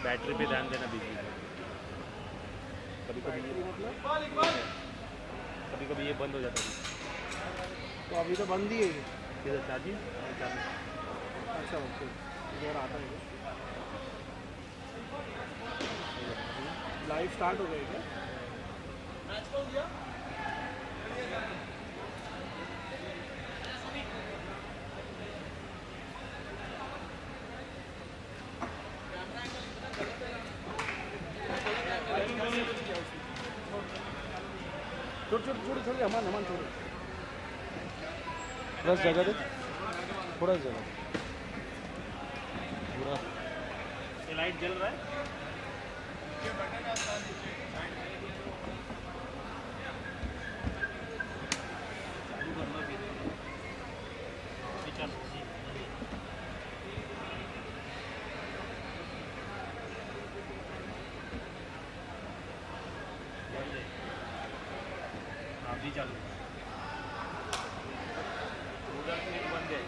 Battery पे ध्यान देना बिजी है। कभी कभी ये बंद हो जाता है। तो अभी तो बंद ही है ये। किधर चार्जिंग? अच्छा ओके, इधर आता है लाइव स्टार्ट हो गई क्या? छोड़ हमान छोड़, थोड़ा जगह दे, थोड़ा जगह पूरा। ये लाइट जल रहा है। अभी चालू उधर से बंद है।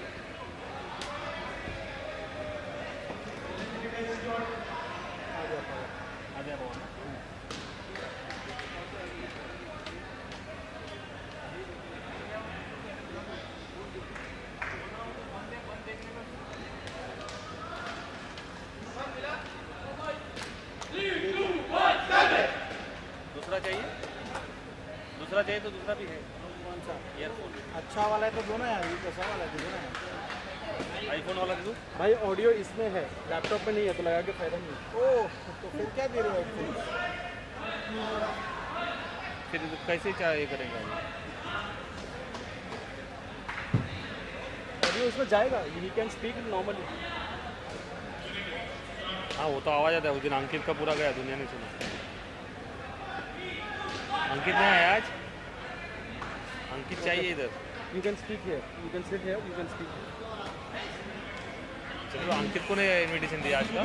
आ गया पवन। दूसरा चाहिए तो दूसरा भी है। कौन सा? ईयरफोन अच्छा वाला है तो दो ना यार, ये कैसा वाला है? दो ना आईफोन वाला दे दूँ? भाई। ऑडियो इसमें है, लैपटॉप में नहीं है, तो लगा के फायदा नहीं। ओह तो फिर क्या दे रहे हो हेडफोन? फिर कैसे ये करेंगे? ऑडियो इसमें जाएगा, ही कैन स्पीक नॉर्मली। हाँ वो तो आवाज़ आता है। उस दिन अंकित का पूरा गया, दुनिया ने सुना। अंकित नहीं आया आज। अंकित चाहिए इधर। You can speak here, you can sit here, you can speak. चलो अंकित को ने इनविटेशन दिया आज का,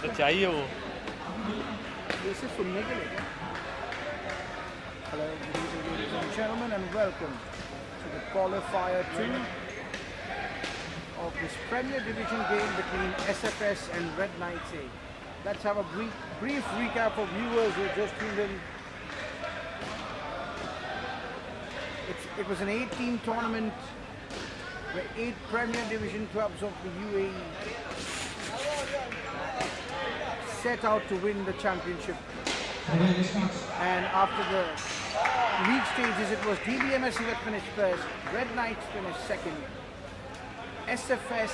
तो चाहिए वो। ये सिर्फ सुनने के लिए। Hello, good evening, ladies and gentlemen, and welcome to the Qualifier 2 of this Premier Division game between SFS and Redknight. Let's have a brief recap for viewers who just tuned in. It was an 8-team tournament where 8 Premier Division clubs of the UAE set out to win the championship. And after the league stages, it was DBMSC that finished first, Redknight finished second, SFS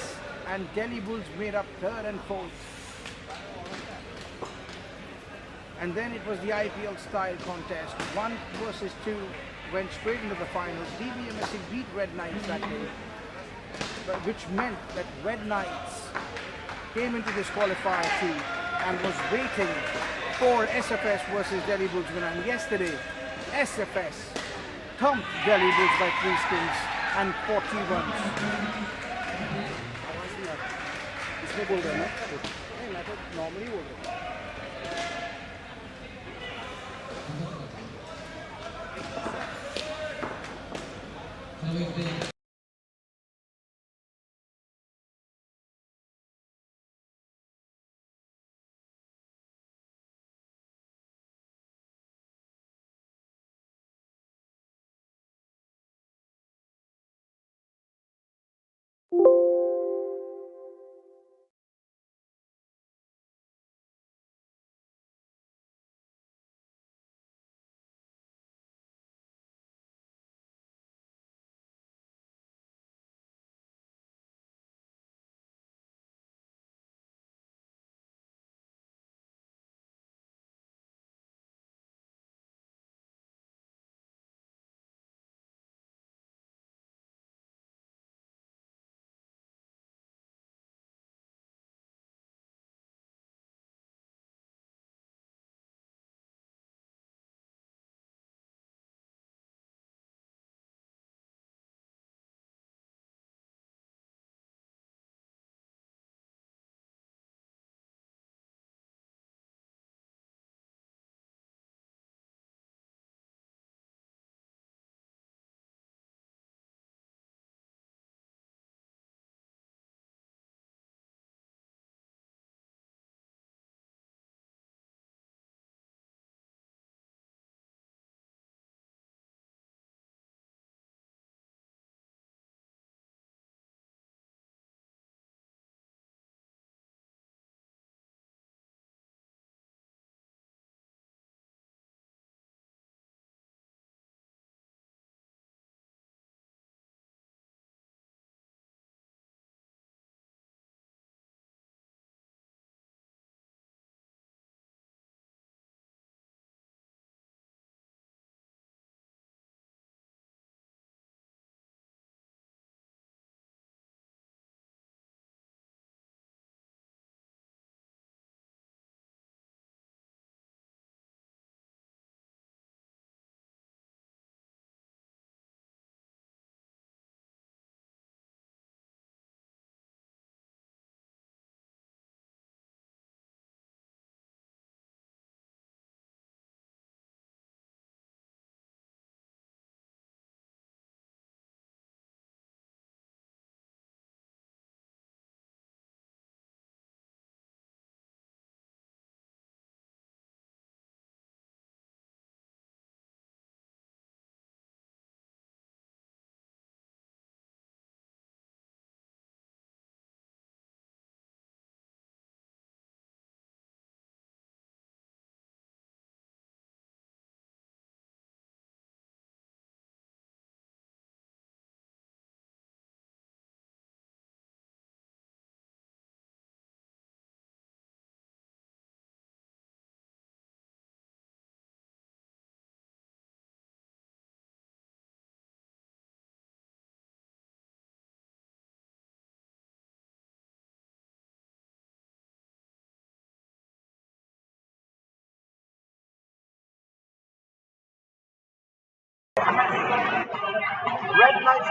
and Delhi Bulls made up third and fourth. And then it was the IPL style contest. 1 versus 2 went straight into the finals. DBMSC beat Redknights that day, which meant that Redknights came into this qualifier 2 and was waiting for SFS versus Delhi Bulls winner. And yesterday, SFS thumped Delhi Bulls by 3 skins and 40 runs. इसमें बोल रहा है ना? नहीं, मैं तो normally बोल रहा हूँ।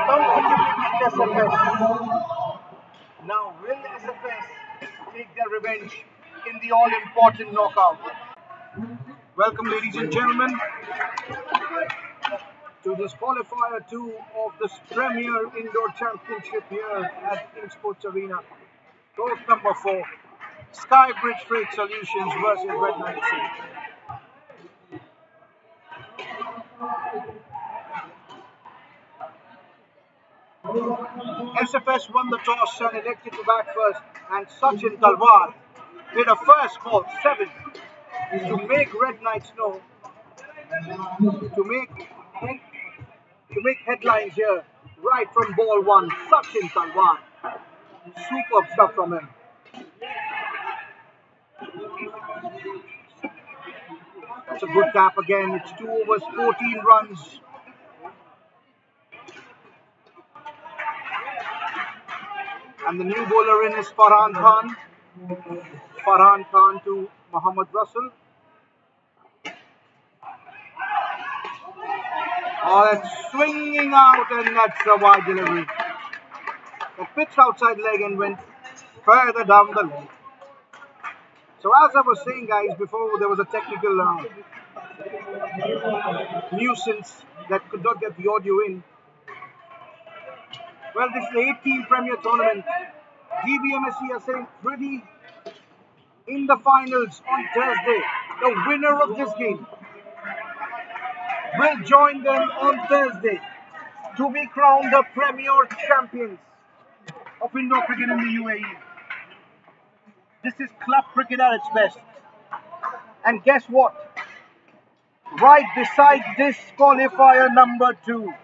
comfortably beat SFS. Now, will SFS take their revenge in the all-important knockout? Welcome, ladies and gentlemen, to this qualifier 2 of this Premier Indoor Championship here at Insportz Arena. Court number 4, Skybridge Freight Solutions versus Redknight. SFS won the toss and elected to bat first, and Sachin Talwar hit a first ball 7 to make Redknights know, to make headlines here right from ball 1. Sachin Talwar, superb stuff from him. That's a good tap again. It's 2 overs, 14 runs. And the new bowler in is Farhan Khan. Farhan Khan to Mohammad Russell. Oh, that's swinging out, and that's a wide delivery. That pitched outside leg and went further down the leg. So as I was saying, guys, before there was a technical nuisance that could not get the audio in. Well, this is the 18th Premier Tournament. DBMSC are saying pretty in the finals on Thursday. The winner of this game will join them on Thursday to be crowned the Premier Champions of indoor cricket in the UAE. This is club cricket at its best. And guess what? Right beside this qualifier number 2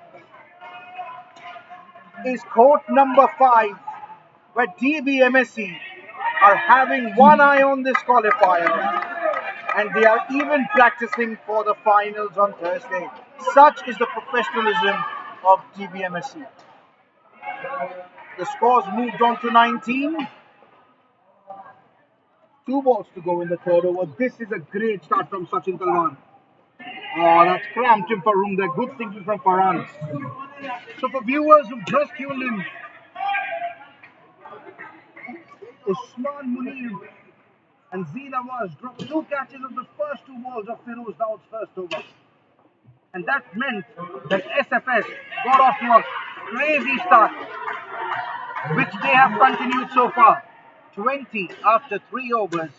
is court number 5, where DBMSC are having one eye on this qualifier, and they are even practicing for the finals on Thursday. Such is the professionalism of DBMSC. The scores moved on to 19. 2 balls to go in the third over. This is a great start from Sachin Talwar. Oh, that's cramped him for room there. Good thinking from Farhan. So for viewers who just tuned in, Usman Munir and Nawaz dropped 2 catches of the first 2 balls of Firoz Dawood's first over. And that meant that SFS got off to a crazy start, which they have continued so far. 20 after 3 overs.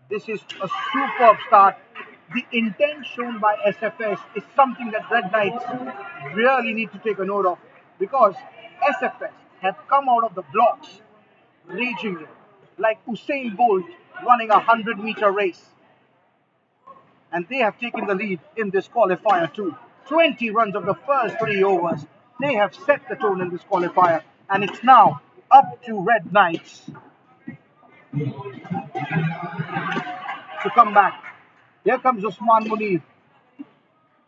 This is a superb start. The intent shown by SFS is something that Redknights really need to take a note of, because SFS have come out of the blocks raging like Usain Bolt running a 100-meter race. And they have taken the lead in this qualifier too. 20 runs of the first 3 overs. They have set the tone in this qualifier, and it's now up to Redknights to come back. Here comes Usman Munir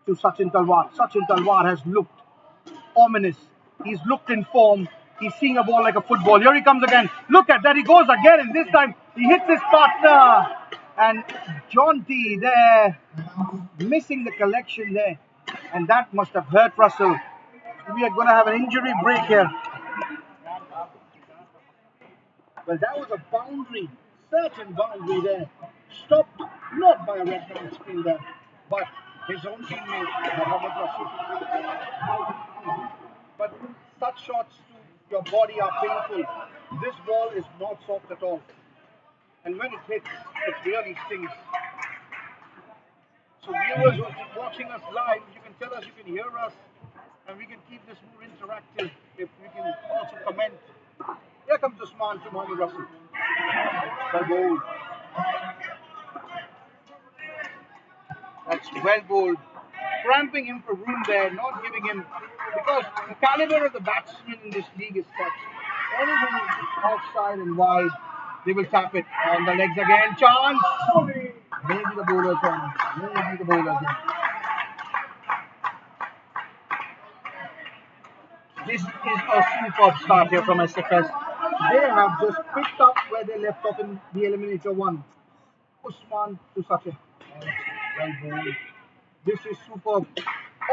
to Sachin Talwar. Sachin Talwar has looked ominous. He's looked in form. He's seeing a ball like a football. Here he comes again. Look at that. He goes again, and this time he hits his partner. And John T there, missing the collection there. And that must have hurt Russell. We are going to have an injury break here. Well, that was a boundary, certain boundary there. Stopped not by a Redknight fielder, but his own teammate, Mohammad Russell. But such shots to your body are painful. This ball is not soft at all. And when it hits, it really stings. So viewers who are watching us live, you can tell us, you can hear us, and we can keep this more interactive if we can also comment. Here comes Usman to Mohammad Russell. Well bowled. That's well bowled. Cramping him for room there, not giving him, because the caliber of the batsmen in this league is such. Anything outside and wide, they will tap it on the legs again. Chance! Maybe the bowler's on. Maybe the bowler's on. This is a superb start here from SFS. They have just picked up where they left off in the Eliminator 1. Usman to Sachin. Well bowled. This is superb.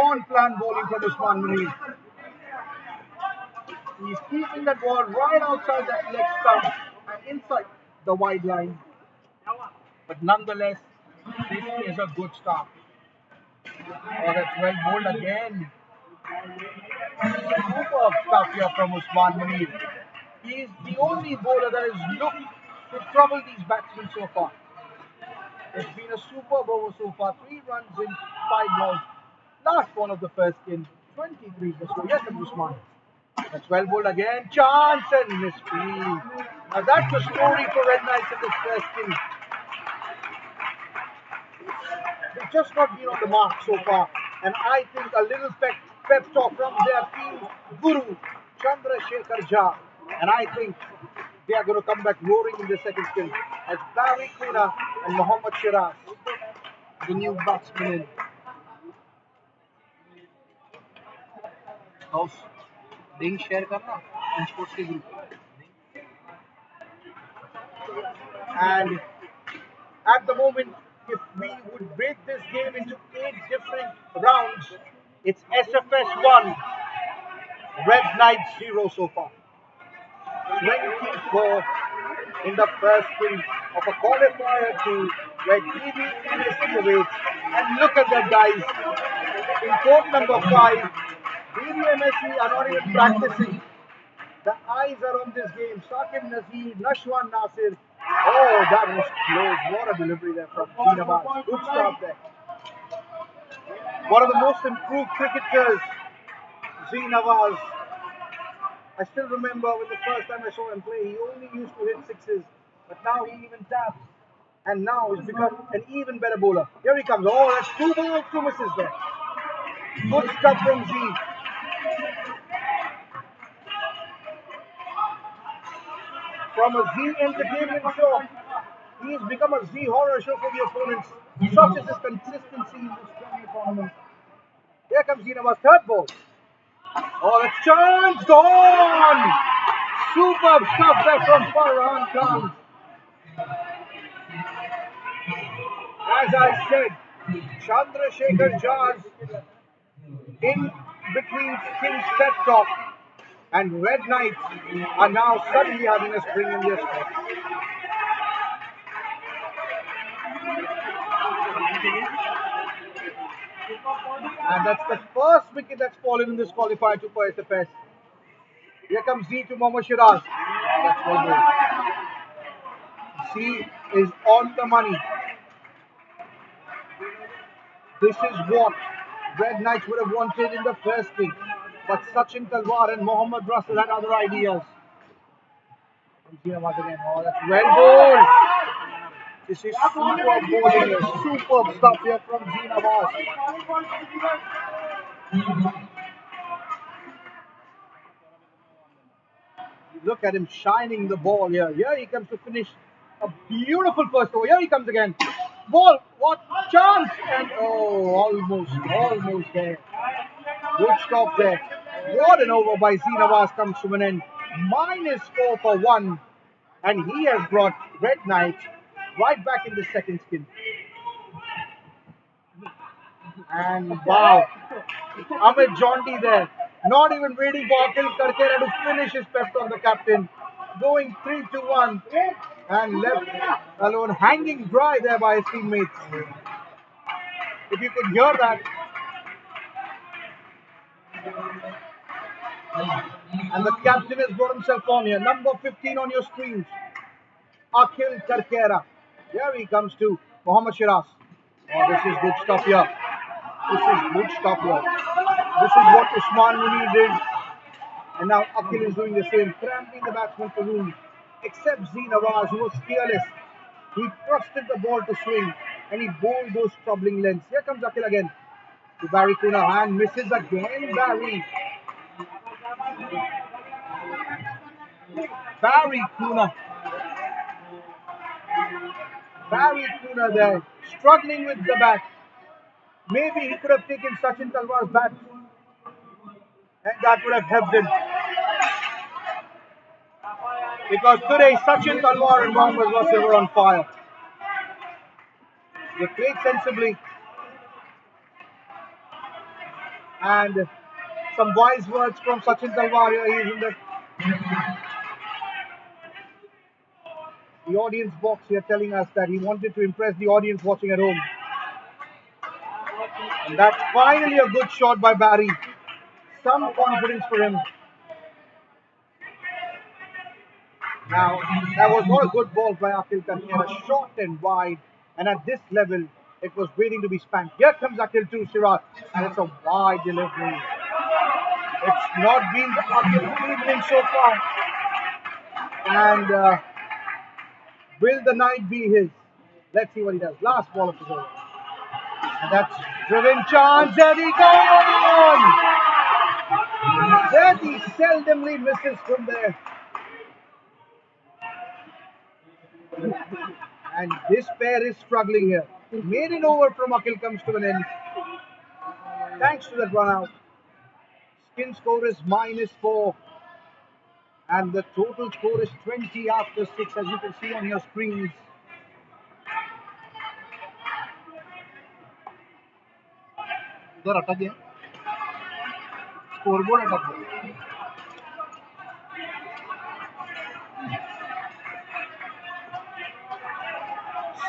On-plan bowling from Usman Munir. He's keeping that ball right outside that leg stump and inside the wide line. But nonetheless, this is a good start. Oh, that's well bowled again. Superb stuff here from Usman Munir. He is the only bowler that has looked to trouble these batsmen so far. It's been a superb over so far. 3 runs in 5 balls. Last one of the first in 23 for so. Yes, Usman. That's well bowled again. Chance and misfield. Now that's the story for Redknight in this first in. They've just not been on the mark so far. And I think a little pep talk from their team guru, Chandrasekhar Jha. And I think they are going to come back roaring in the second skill as Barry Kuna and Mohammad Shiraz, the new batsmen in. House, link share karna, Insportz ke group. And at the moment, if we would break this game into 8 different rounds, it's SFS 1, Redknight 0 so far. 24 in the first king of a qualifier to where DBMSC awaits. And look at that, guys. In court number 5, DBMSC are not even practicing. The eyes are on this game. Saqib Nazir, Nashwan Nasir. Oh, that was close. What a delivery there from Nawaz. Good stop there. One of the most improved cricketers, Nawaz. I still remember when the first time I saw him play, he only used to hit sixes, but now he even taps, and now he's become an even better bowler. Here he comes. Oh, that's 2 balls, 2 misses there. Good stuff from Z. From a Z entertainment show, he's become a Z horror show for the opponents. Such is his consistency in this tournament. Here comes Nawaz, 3rd ball. Oh, that's chance gone! Superb stuff there from Farhan Khan. As I said, Chandrasekhar Jha in between King's pep talk and Redknight are now suddenly having a spring in their step. And that's the first wicket that's fallen in this qualifier to for SFS. Here comes Z to Mohammad Shiraz. That's well done. Z is on the money. This is what Redknight would have wanted in the first king. But Sachin Talwar and Mohammad Russell had other ideas. Oh, that's well bowled. This is superb bowling. Superb stuff here from Nawaz. Look at him shining the ball here. Here he comes to finish a beautiful first over. Here he comes again. Ball, what chance! And oh, almost there. Good stop there. What an over by Nawaz comes to an end. -4 for 1. And he has brought Redknight right back in the second skin. And wow, Amit Jondi there. Not even waiting for Akhil Karkera to finish his pep on the captain. Going 3-1 and left alone, hanging dry there by his teammates. If you could hear that. And the captain has brought himself on here. Number 15 on your screens. Akhil Karkera. Here he comes to Mohammad Shiraz. Oh, this is good stuff here. This is good stuff here. This is what Usman Munir did. And now Akhil is doing the same. Cramping the batsman for room. Except Nawaz, who was fearless. He trusted the ball to swing. And he bowled those troubling lengths. Here comes Akhil again. To Barry Kuna. And misses again Barry. Barry Kuna. Barry Kuna there. Struggling with the bat. Maybe he could have taken Sachin Talwar's bat. And that would have helped him. Because today Sachin Talwar and Mohammad Russell were on fire. They played sensibly. And some wise words from Sachin Talwar here. He's in the audience box here telling us that he wanted to impress the audience watching at home. And that's finally a good shot by Barry. Some confidence for him. Now, that was not a good ball by Akhil Khan. He had a short and wide. And at this level, it was waiting to be spanked. Here comes Akhil to Shiraz. And it's a wide delivery. It's not been Akhil's evening so far. And will the night be his? Let's see what he does. Last ball of his over. And that's driven chance. Zeddy gone! Zeddy seldomly misses from there. And this pair is struggling here. Maiden over from Akhil comes to an end. Thanks to that run out. Spin score is -4. And the total score is 20 after 6, as you can see on your screens. इधर अटक गया scoreboard अटक गया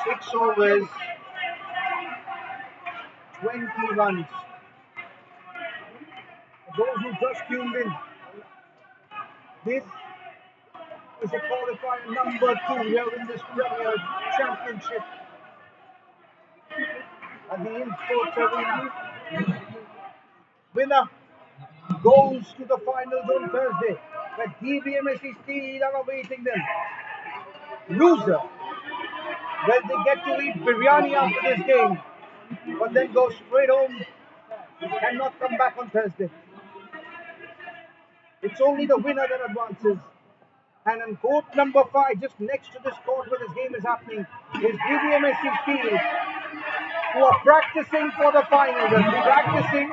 6 overs 20 runs. Those who just tuned in, this is a qualifier number 2 here in this Premier Championship at the Insportz Arena. Winner goes to the finals on Thursday, where DBMSC Steel are awaiting them. Loser, well, they get to eat biryani after this game, but then go straight home and not come back on Thursday. It's only the winner that advances. And in court number 5, just next to this court where this game is happening, is DBMSC Steel, who are practicing for the finals. And practicing,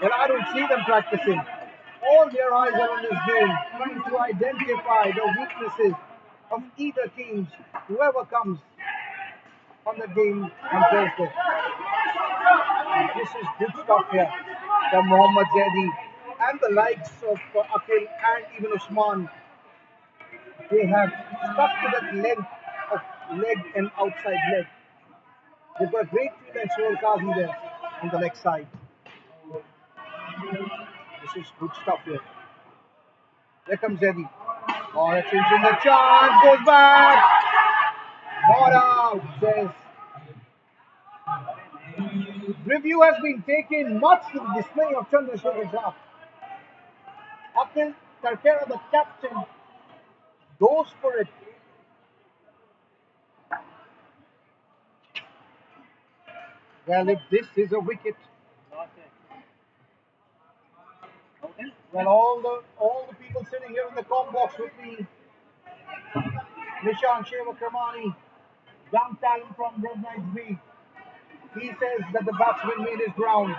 well, I don't see them practicing. All their eyes are on this game, trying to identify the weaknesses of either teams, whoever comes on the game on Thursday. This is good stuff here from Mohammad Zaidi and the likes of Akhil and even Usman. They have stuck to that length of leg and outside leg. They've got great field and Sohail Qazi there on the leg side. This is good stuff here. Here comes Zaidi. Oh, that's in the chance, goes back. Not out, says. Review has been taken, much to the dismay of Chandrasekhar Jha. Akhil Karkera, the captain, goes for it. Well, if this is a wicket, well, all the people sitting here in the comm box with me, Nishan Shevakramani, young talent from Redknight B, he says that the batsman made his ground.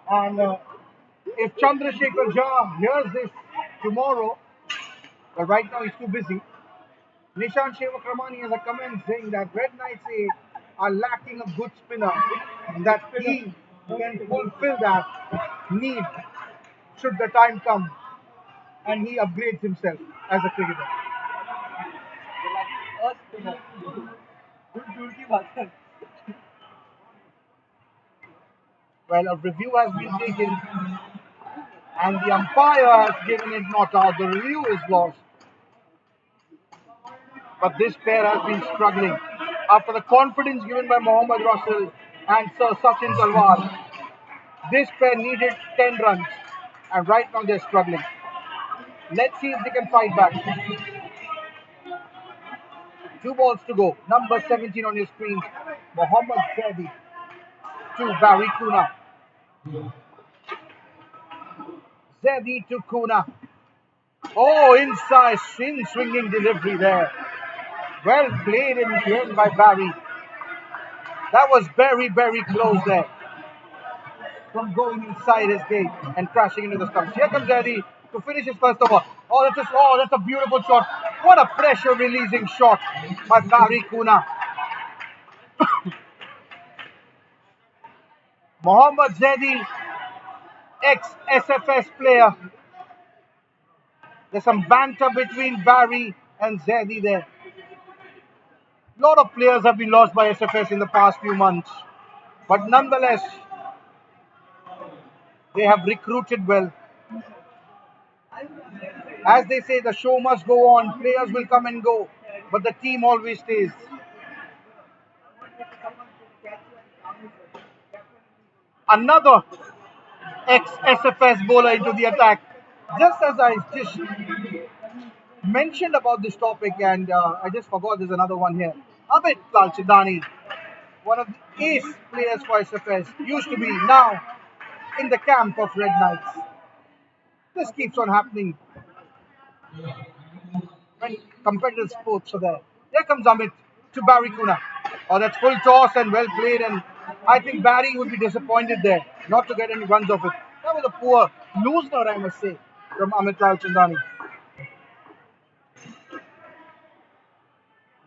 And if Chandrasekhar Jha hears this tomorrow, but right now he's too busy, Nishan Shevakramani has a comment saying that Redknights are lacking a good spinner, and that he can fulfill that need should the time come and he upgrades himself as a cricketer. Well, a review has been taken and the umpire has given it not out. The review is lost. But this pair has been struggling. After the confidence given by Mohammad Russell and Sir Sachin Talwar, this pair needed 10 runs. And right now they're struggling. Let's see if they can fight back. 2 balls to go. Number 17 on your screen. Mohammad Zaidi to Barry Kuna. Zaidi to Kuna. Oh, inside, swinging delivery there. Well played in the end by Barry. That was very, very close there. From going inside his gate and crashing into the stumps. Here comes Zaidi to finish his first over. that's a beautiful shot. What a pressure releasing shot by Barry Kuna. Mohammad Zaidi, ex-SFS player. There's some banter between Barry and Zaidi there. A lot of players have been lost by SFS in the past few months. But nonetheless, they have recruited well. As they say, the show must go on. Players will come and go, but the team always stays. Another ex-SFS bowler into the attack. Just as I just mentioned about this topic, and I just forgot there's another one here. Amit Lalchidani, one of the ace players for SFS, used to be, now in the camp of Redknights. This keeps on happening when competitive sports are there. Here comes Amit to Barry Kuna. Oh, that's full toss and well played, and I think Barry would be disappointed there not to get any runs off it. That was a poor loosener, I must say, from Amit Lalchidani.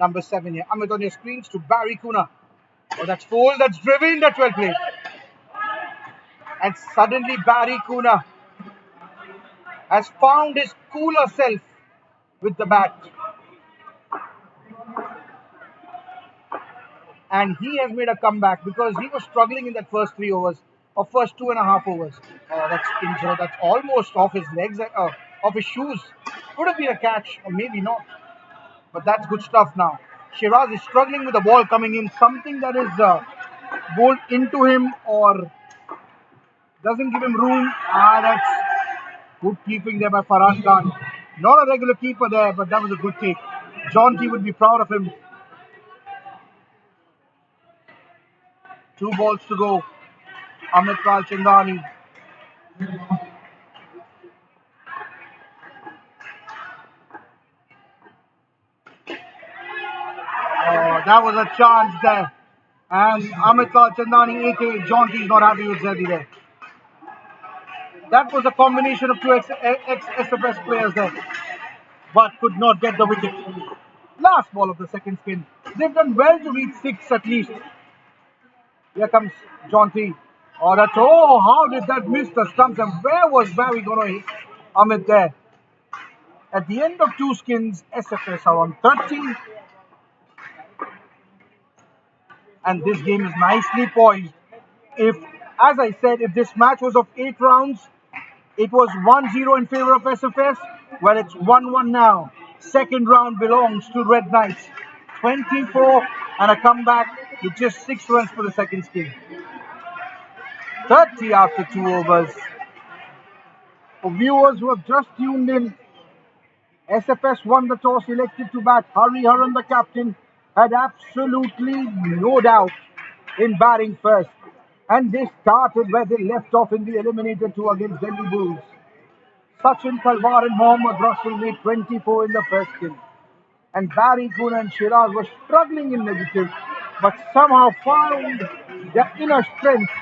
Number 7 here. Amit on your screens to Barry Kuna. Oh, that's full, that's driven, that's well played. And suddenly Barry Kuna has found his cooler self with the bat. And he has made a comeback because he was struggling in that first 3 overs, or first 2.5 overs. Oh, that's injured. That's almost off his legs, off his shoes. Could have been a catch, or maybe not. But that's good stuff now. Shiraz is struggling with the ball coming in, something that is bowled into him or doesn't give him room. That's good keeping there by Farhan Khan. Not a regular keeper there, but that was a good take. John T would be proud of him. 2 balls to go. Amit Lalchidani. Oh, that was a chance there. And Amit Lalchidani, aka John T, is not happy with Zaidi there. That was a combination of 2 ex-SFS players there, but could not get the wicket. Last ball of the second spin. They've done well to reach 6 at least. Here comes John T. Oh, how did that miss the stumps? And where was Barry going to hit Amit there? At the end of 2 skins, SFS are on 13. And this game is nicely poised. As I said, if this match was of 8 rounds, it was 1-0 in favor of SFS. Well, it's 1-1 now. Second round belongs to Redknights. 24 and a comeback with just 6 runs for the second skin. 30 after 2 overs. For viewers who have just tuned in, SFS won the toss, elected to bat. Hariharan, the captain, had absolutely no doubt in batting first. And they started where they left off in the Eliminator 2 against Delhi Bulls. Sachin Talwar and Mohammad Russell made 24 in the first skin. And Barry Kuna and Shiraz were struggling in negative, but somehow found their inner strength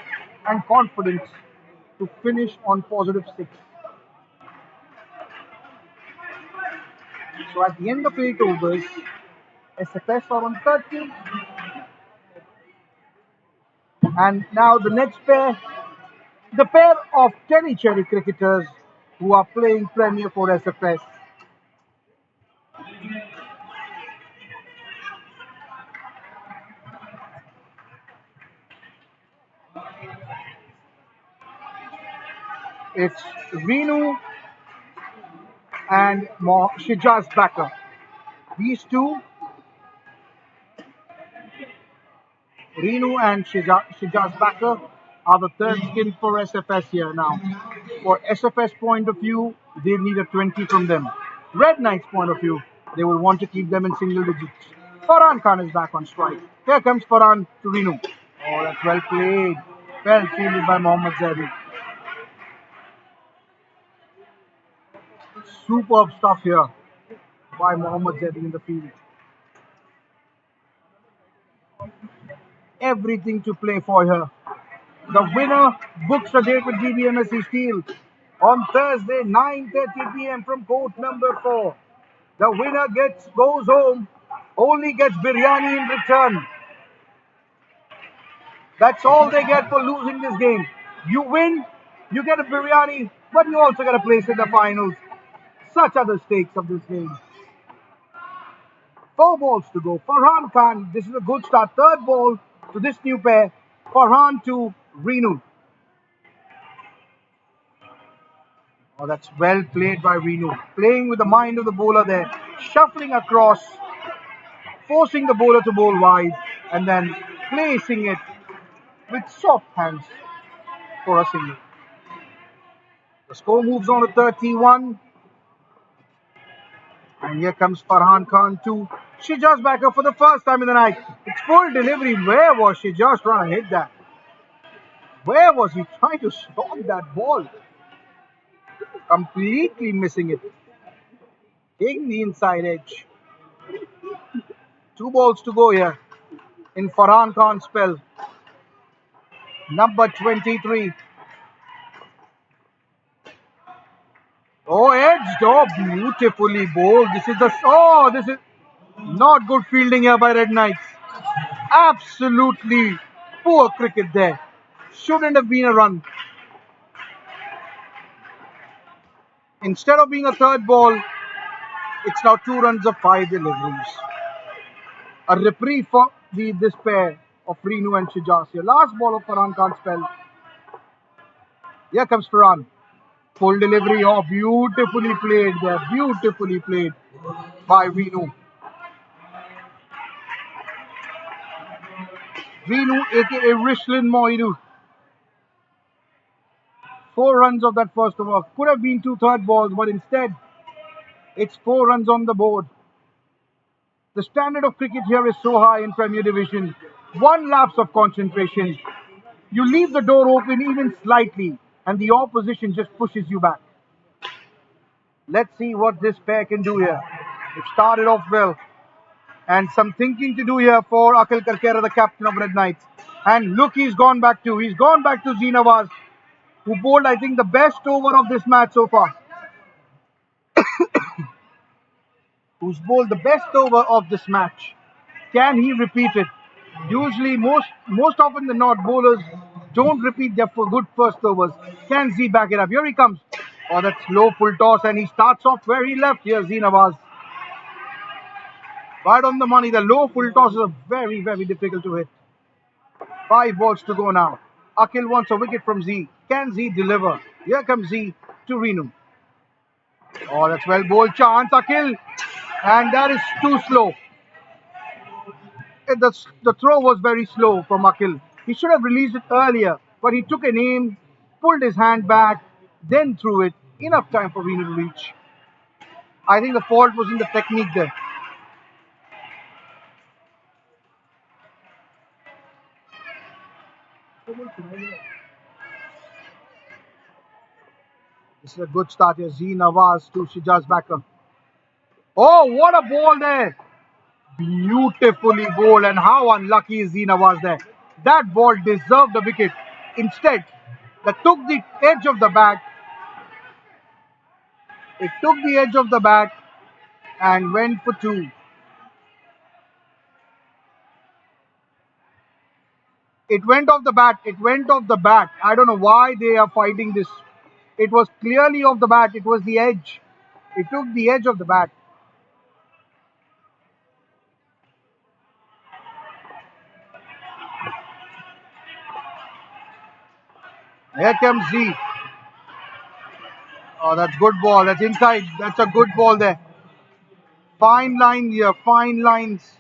and confidence to finish on positive 6. So at the end of 8 overs, SFS are on 30. And now the next pair, the pair of Terry Cherry cricketers who are playing Premier for SFS. It's Renu and Shijaz Backer. These two, Renu and Shijaz Backer, are the third skin for SFS here now. For SFS point of view, they need a 20 from them. Redknight's point of view, they will want to keep them in single digits. Farhan Khan is back on strike. Here comes Farhan to Renu. Oh, that's well played. Well fielded by Mohammad Zaidi. Superb stuff here by Mohammad Zaidi in the field. Everything to play for here. The winner books a date with DBMSC Steel. on Thursday, 9:30 p.m. from court number 4. The winner goes home, only gets biryani in return. That's all they get for losing this game. You win, you get a biryani, but you also get a place in the finals. Such are the stakes of this game. 4 balls to go. Farhan Khan, this is a good start. Third ball to this new pair. Farhan to Reenu. Oh, that's well played by Reenu. Playing with the mind of the bowler there. Shuffling across, forcing the bowler to bowl wide, and then placing it with soft hands for a single. The score moves on to 31. And here comes Farhan Khan to Shijaz backer for the first time in the night. It's full delivery. Where was Shijaz trying to hit that? Where was he trying to stop that ball? Completely missing it. Taking the inside edge. 2 balls to go here in Farhan Khan's spell. Number 23. Oh, edged. Oh, beautifully bowled. This is not good fielding here by Redknight. Absolutely poor cricket there. Shouldn't have been a run. Instead of being a third ball, it's now 2 runs of 5 deliveries. A reprieve for this pair of Reenu and Shijaz here. Last ball of Farhan Khan's spell. Here comes Farhan. Full delivery. Oh, beautifully played there. Beautifully played by Reenu. Reenu, aka Rishlin Moidu. 4 runs of that first over. Could have been 2 third balls, but instead, it's 4 runs on the board. The standard of cricket here is so high in Premier Division. 1 lapse of concentration. You leave the door open even slightly, and the opposition just pushes you back. Let's see what this pair can do here. It started off well. And some thinking to do here for Akhil Karkera, the captain of Redknight. And look, he's gone back to Zinawaz, who bowled, I think, the best over of this match so far. Who's bowled the best over of this match. Can he repeat it? Usually, most often than not, bowlers don't repeat their good first overs. Can Z back it up? Here he comes. Oh, that's low full toss, and he starts off where he left here, Zinawaz. Right on the money. The low full tosses are very, very difficult to hit. 5 balls to go now. Akhil wants a wicket from Z. Can Z deliver? Here comes Z to Reenu. Oh, that's well bowled. Chance, Akhil. And that is too slow. The throw was very slow from Akhil. He should have released it earlier, but he took an aim, pulled his hand back, then threw it. Enough time for Reenu to reach. I think the fault was in the technique there. This is a good start here. Nawaz to Shijaz backer. Oh, what a ball there! Beautifully bowled, and how unlucky is Nawaz there. That ball deserved a wicket. Instead, that took the edge of the bat. It took the edge of the bat and went for 2. It went off the bat. It went off the bat. I don't know why they are fighting this. It was clearly off the bat. It was the edge. It took the edge of the bat. Here comes Z. Oh, that's good ball. That's inside. That's a good ball there. Fine line here. Fine lines.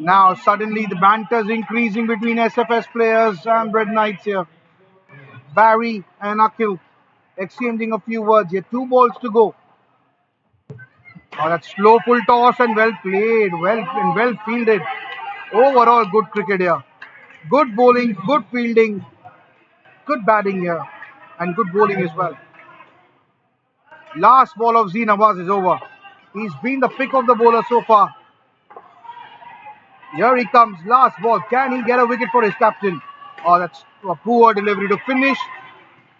Now suddenly the banter is increasing between SFS players and Redknights here. Barry and Akhil exchanging a few words here. 2 balls to go. Oh, that's slow full toss and well played. Well fielded. Overall good cricket here. Good bowling, good fielding, good batting here, and good bowling as well. Last ball of Z Nawaz is over. He's been the pick of the bowler so far. Here he comes, last ball. Can he get a wicket for his captain? Oh, that's a poor delivery to finish.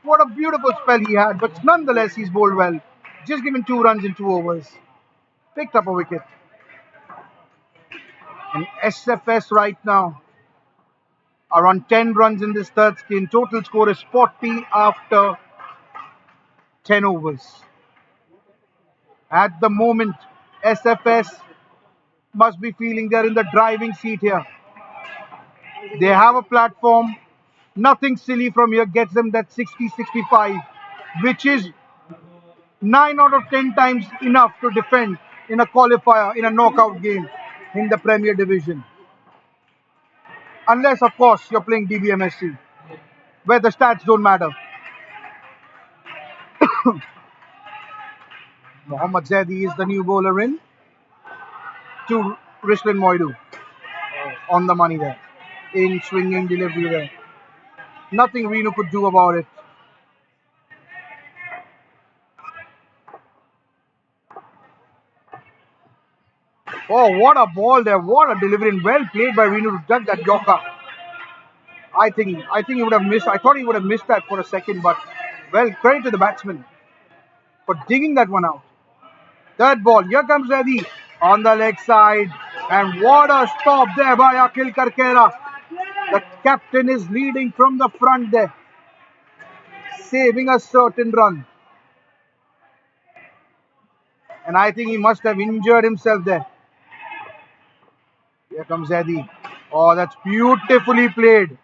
What a beautiful spell he had, but nonetheless he's bowled well. Just given 2 runs in 2 overs. Picked up a wicket. And SFS right now are on 10 runs in this third skin. Total score is 40 after 10 overs. At the moment, SFS must be feeling they're in the driving seat here. They have a platform. Nothing silly from here gets them that 60-65, which is 9 out of 10 times enough to defend in a qualifier, in a knockout game in the Premier Division. Unless, of course, you're playing DBMSC, where the stats don't matter. Mohammad Zaidi is the new bowler in to Rishlin Moidu. On the money there. In swinging delivery there. Nothing Renu could do about it. Oh, what a ball there. What a delivery. And well played by Renu to judge that Yorker. I think he would have missed. I thought he would have missed that for a second, but well, credit to the batsman for digging that one out. Third ball. Here comes Reddy on the leg side. And what a stop there by Akhil Karkera. The captain is leading from the front there, saving a certain run. And I think he must have injured himself there. Here comes Eddie. Oh, that's beautifully played.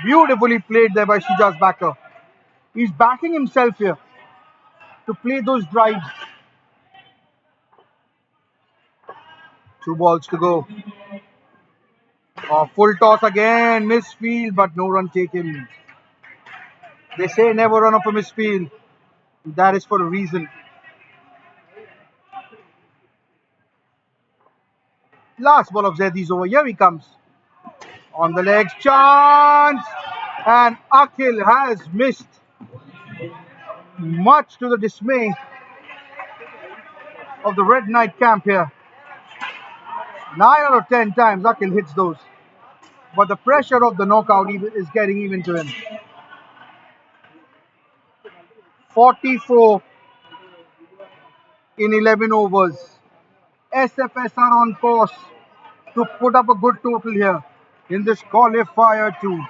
Beautifully played there by Shijaz backer. He's backing himself here to play those drives. 2 balls to go. Oh, full toss again. Misfield, but no run taken. They say never run up a misfield. That is for a reason. Last ball of Zedi's over. Here he comes. On the legs, chance! And Akhil has missed. Much to the dismay of the Redknight camp here. 9 out of 10 times Akhil hits those. But the pressure of the knockout is getting even to him. 44 in 11 overs. SFS are on course to put up a good total here in this qualifier too.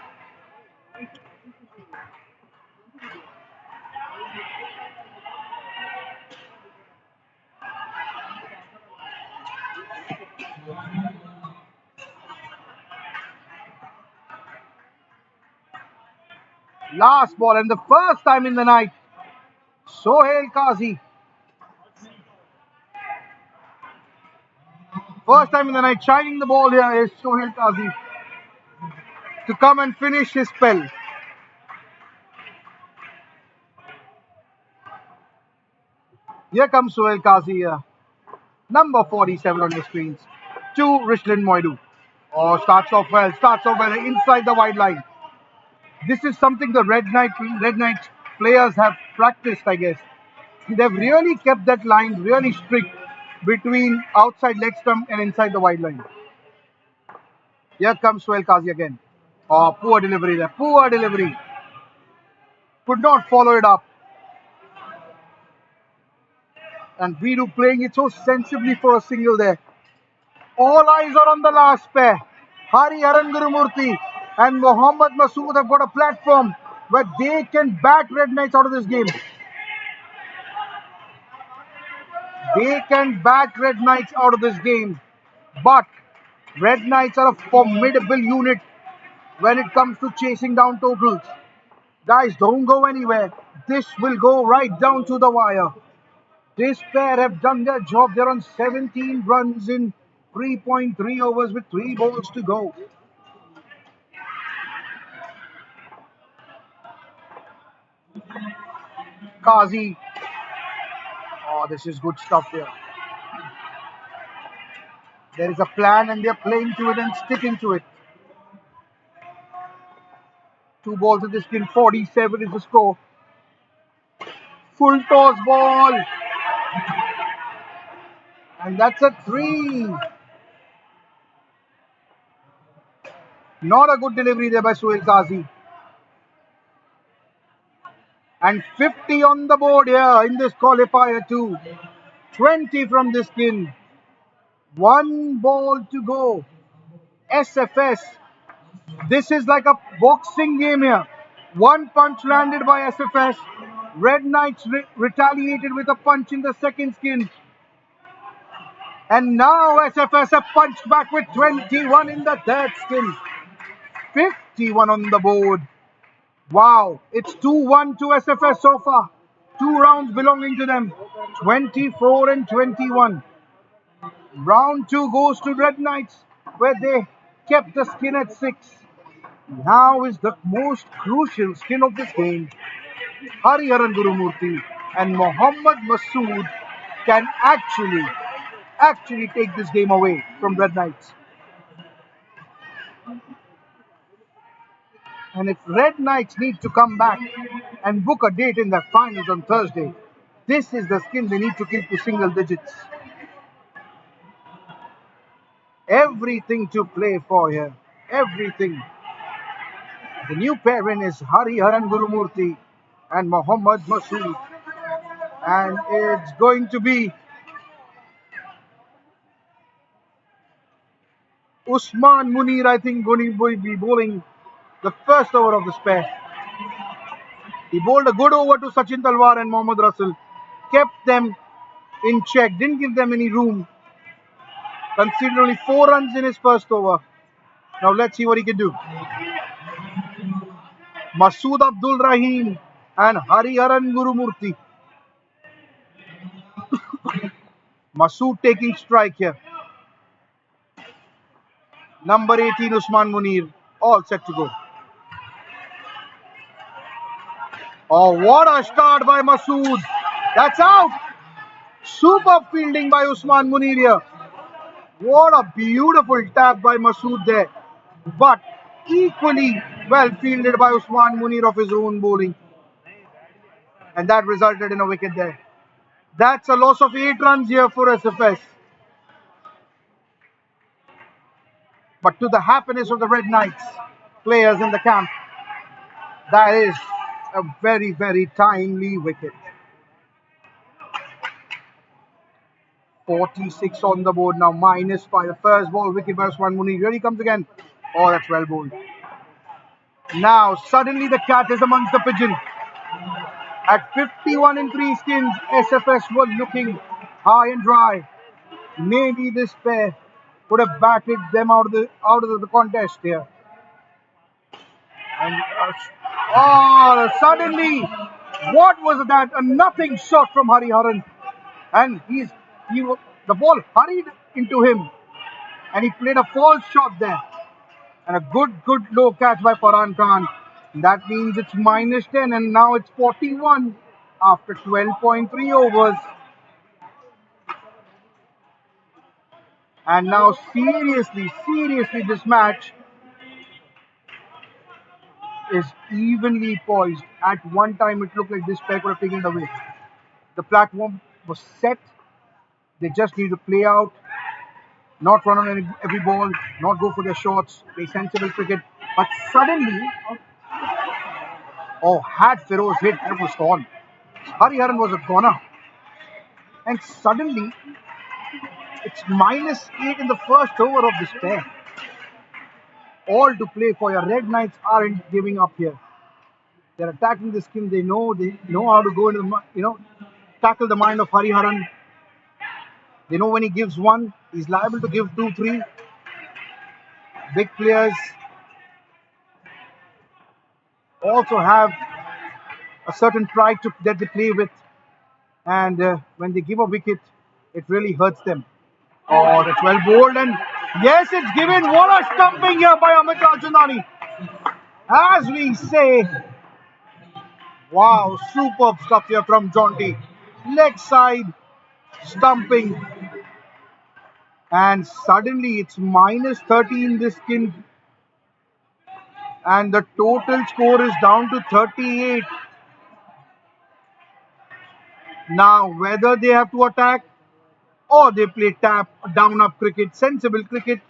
Last ball and the first time in the night, Sohail Qazi. First time in the night, shining the ball here is Sohail Qazi to come and finish his spell. Here comes Sohail Qazi here. Number 47 on the screens. To Rishlin Moidu. Oh, starts off well inside the wide line. This is something the Redknight players have practiced, I guess. They've really kept that line really strict between outside leg stump and inside the wide line. Here comes Sohail Qazi again. Oh, poor delivery there. Poor delivery. Could not follow it up. And Vidu playing it so sensibly for a single there. All eyes are on the last pair. Hari Haran Gurumurthy and Mohammad Masood have got a platform where they can bat Redknights out of this game. They can bat Redknights out of this game. But Redknights are a formidable unit when it comes to chasing down totals. Guys, don't go anywhere. This will go right down to the wire. This pair have done their job. They're on 17 runs in 3.3 overs with 3 balls to go. Qazi. Oh, this is good stuff here. There is a plan and they're playing to it and sticking to it. 2 balls in the skin, 47 is the score. Full toss ball. And that's a 3. Not a good delivery there by Suhail Qazi. And 50 on the board here in this qualifier too. 20 from this skin. One ball to go. SFS. This is like a boxing game here. One punch landed by SFS. Red Knights retaliated with a punch in the second skin. And now SFS have punched back with 21 in the third skin. 51 on the board. Wow, it's 2-1 to SFS so far. 2 rounds belonging to them. 24 and 21. Round 2 goes to Red Knights, where they kept the skin at 6. Now is the most crucial skin of this game. Hariharan Gurumurthy and Mohammad Masood can actually take this game away from Red Knights. And if Red Knights need to come back and book a date in the finals on Thursday, this is the skin they need to keep to single digits. Everything to play for here. Everything. The new pairing is Hariharan Gurumurthy and Mohammad Masood. And it's going to be Usman Munir, I think, going to be bowling the first over of this pair. He bowled a good over to Sachin Talwar and Mohammad Russell. Kept them in check, didn't give them any room. Conceded only 4 runs in his first over. Now let's see what he can do. Masood Abdul Rahim and Hariharan Gurumurthy. Masood taking strike here. Number 18 Usman Munir, all set to go. Oh, what a start by Masood. That's out. Super fielding by Usman Munir here. What a beautiful tap by Masood there. But equally well fielded by Usman Munir of his own bowling. And that resulted in a wicket there. That's a loss of 8 runs here for SFS. But to the happiness of the Red Knights players in the camp, that is a very, very timely wicket. 46 on the board now, -5. The first ball wicket by Usman Munir. Here he comes again. Oh, that's well bowled. Now, suddenly the cat is amongst the pigeon. At 51 in 3 skins, SFS were looking high and dry. Maybe this pair could have batted them out of the contest here. And suddenly, what was that? A nothing shot from Hariharan, and the ball hurried into him, and he played a false shot there, and a good low catch by Farhan Khan. That means it's -10, and now it's 41 after 12.3 overs. And now seriously, this match is evenly poised. At one time, it looked like this pair could have taken it away. The platform was set. They just need to play out, not run on every ball, not go for their shots, play sensible cricket. But suddenly, had Feroz hit, it was gone. Hariharan was a goner. And suddenly, it's -8 in the first over of this pair. All to play for. Your Red Knights aren't giving up here. They're attacking the skin. They know how to go into tackle the mind of Hariharan. They know when he gives one, he's liable to give 2, 3. Big players also have a certain pride that they play with, and when they give a wicket, it really hurts them. Oh, that's well bowled, and yes, it's given. What a stumping here by Amit Rajchandani. As we say, wow, superb stuff here from Jonty. Leg side stumping, and suddenly it's -13 this skin, and the total score is down to 38. Now, whether they have to attack or they play down up cricket, sensible cricket,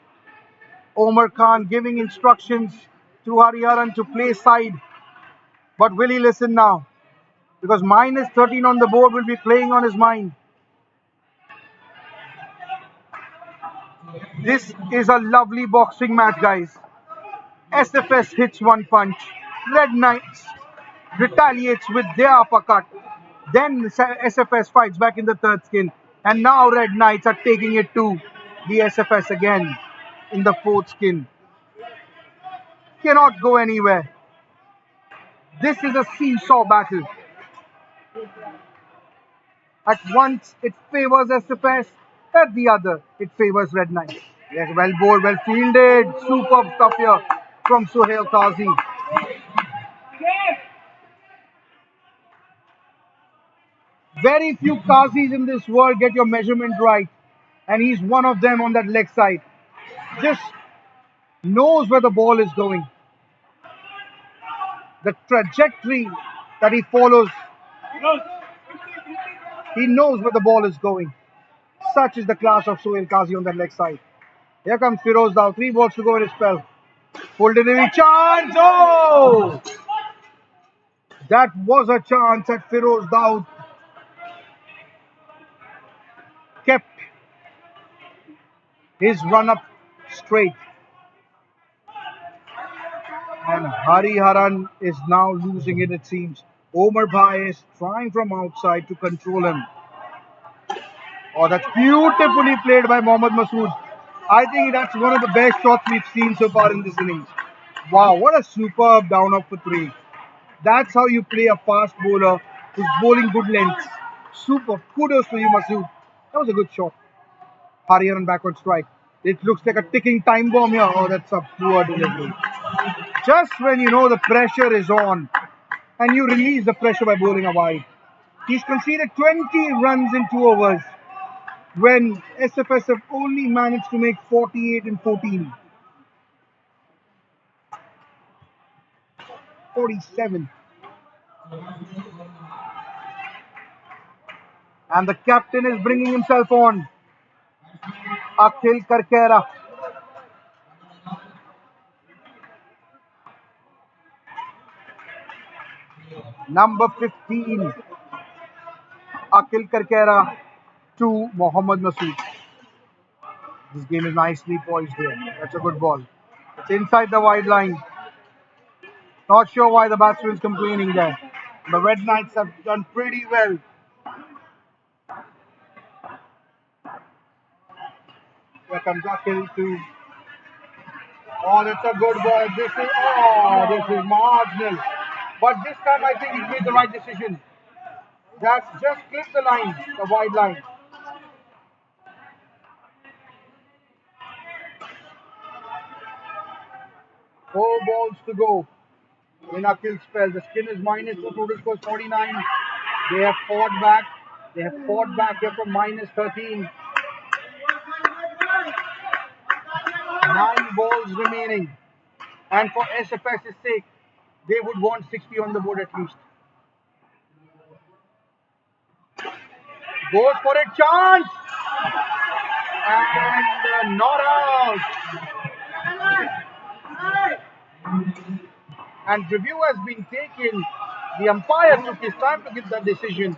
Omar Khan giving instructions to Hariharan to play side. But will he listen now? Because minus 13 on the board will be playing on his mind. This is a lovely boxing match, guys. SFS hits one punch. Redknight retaliates with their uppercut. Then SFS fights back in the third skin. And now Red Knights are taking it to the SFS again in the fourth skin. Cannot go anywhere. This is a seesaw battle. At once it favors SFS, at the other it favors Red Knights. Yes, well bowled, well fielded. Superb stuff here from Suhail Qazi. Very few Qazis in this world get your measurement right. And he's one of them on that leg side. Just knows where the ball is going. The trajectory that he follows, he knows where the ball is going. Such is the class of Suhail Qazi on that leg side. Here comes Firoz Daw. 3 balls to go in his spell. Full delivery chance. Oh! That was a chance that Firoz Daw kept his run up straight. And Hariharan is now losing it seems. Omar Bhai is trying from outside to control him. Oh, that's beautifully played by Mohammad Masood. I think that's one of the best shots we've seen so far in this innings. Wow, what a superb down up for 3. That's how you play a fast bowler who's bowling good lengths. Super. Kudos to you, Masood. That was a good shot. Hariharan back on strike. It looks like a ticking time bomb here. Oh, that's a poor delivery. Just when you know the pressure is on and you release the pressure by bowling a wide. He's conceded 20 runs in 2 overs when SFS have only managed to make 48 in 14. 47. And the captain is bringing himself on. Akhil Karkera. Number 15. Akhil Karkera to Mohammad Masood. This game is nicely poised here. That's a good ball. It's inside the wide line. Not sure why the batsman is complaining there. The Red Knights have done pretty well. Here comes Akhil to. Oh, that's a good ball. This is marginal. But this time I think he's made the right decision. That's just clipped the line, the wide line. Four balls to go in Akhil's spell. The skin is minus 2, total score 49. They have fought back. They have fought back here from minus 13. 9 balls remaining. And for SFS's sake, they would want 60 on the board at least. Goes for a chance. And not out. And review has been taken. The umpire took his time to give that decision.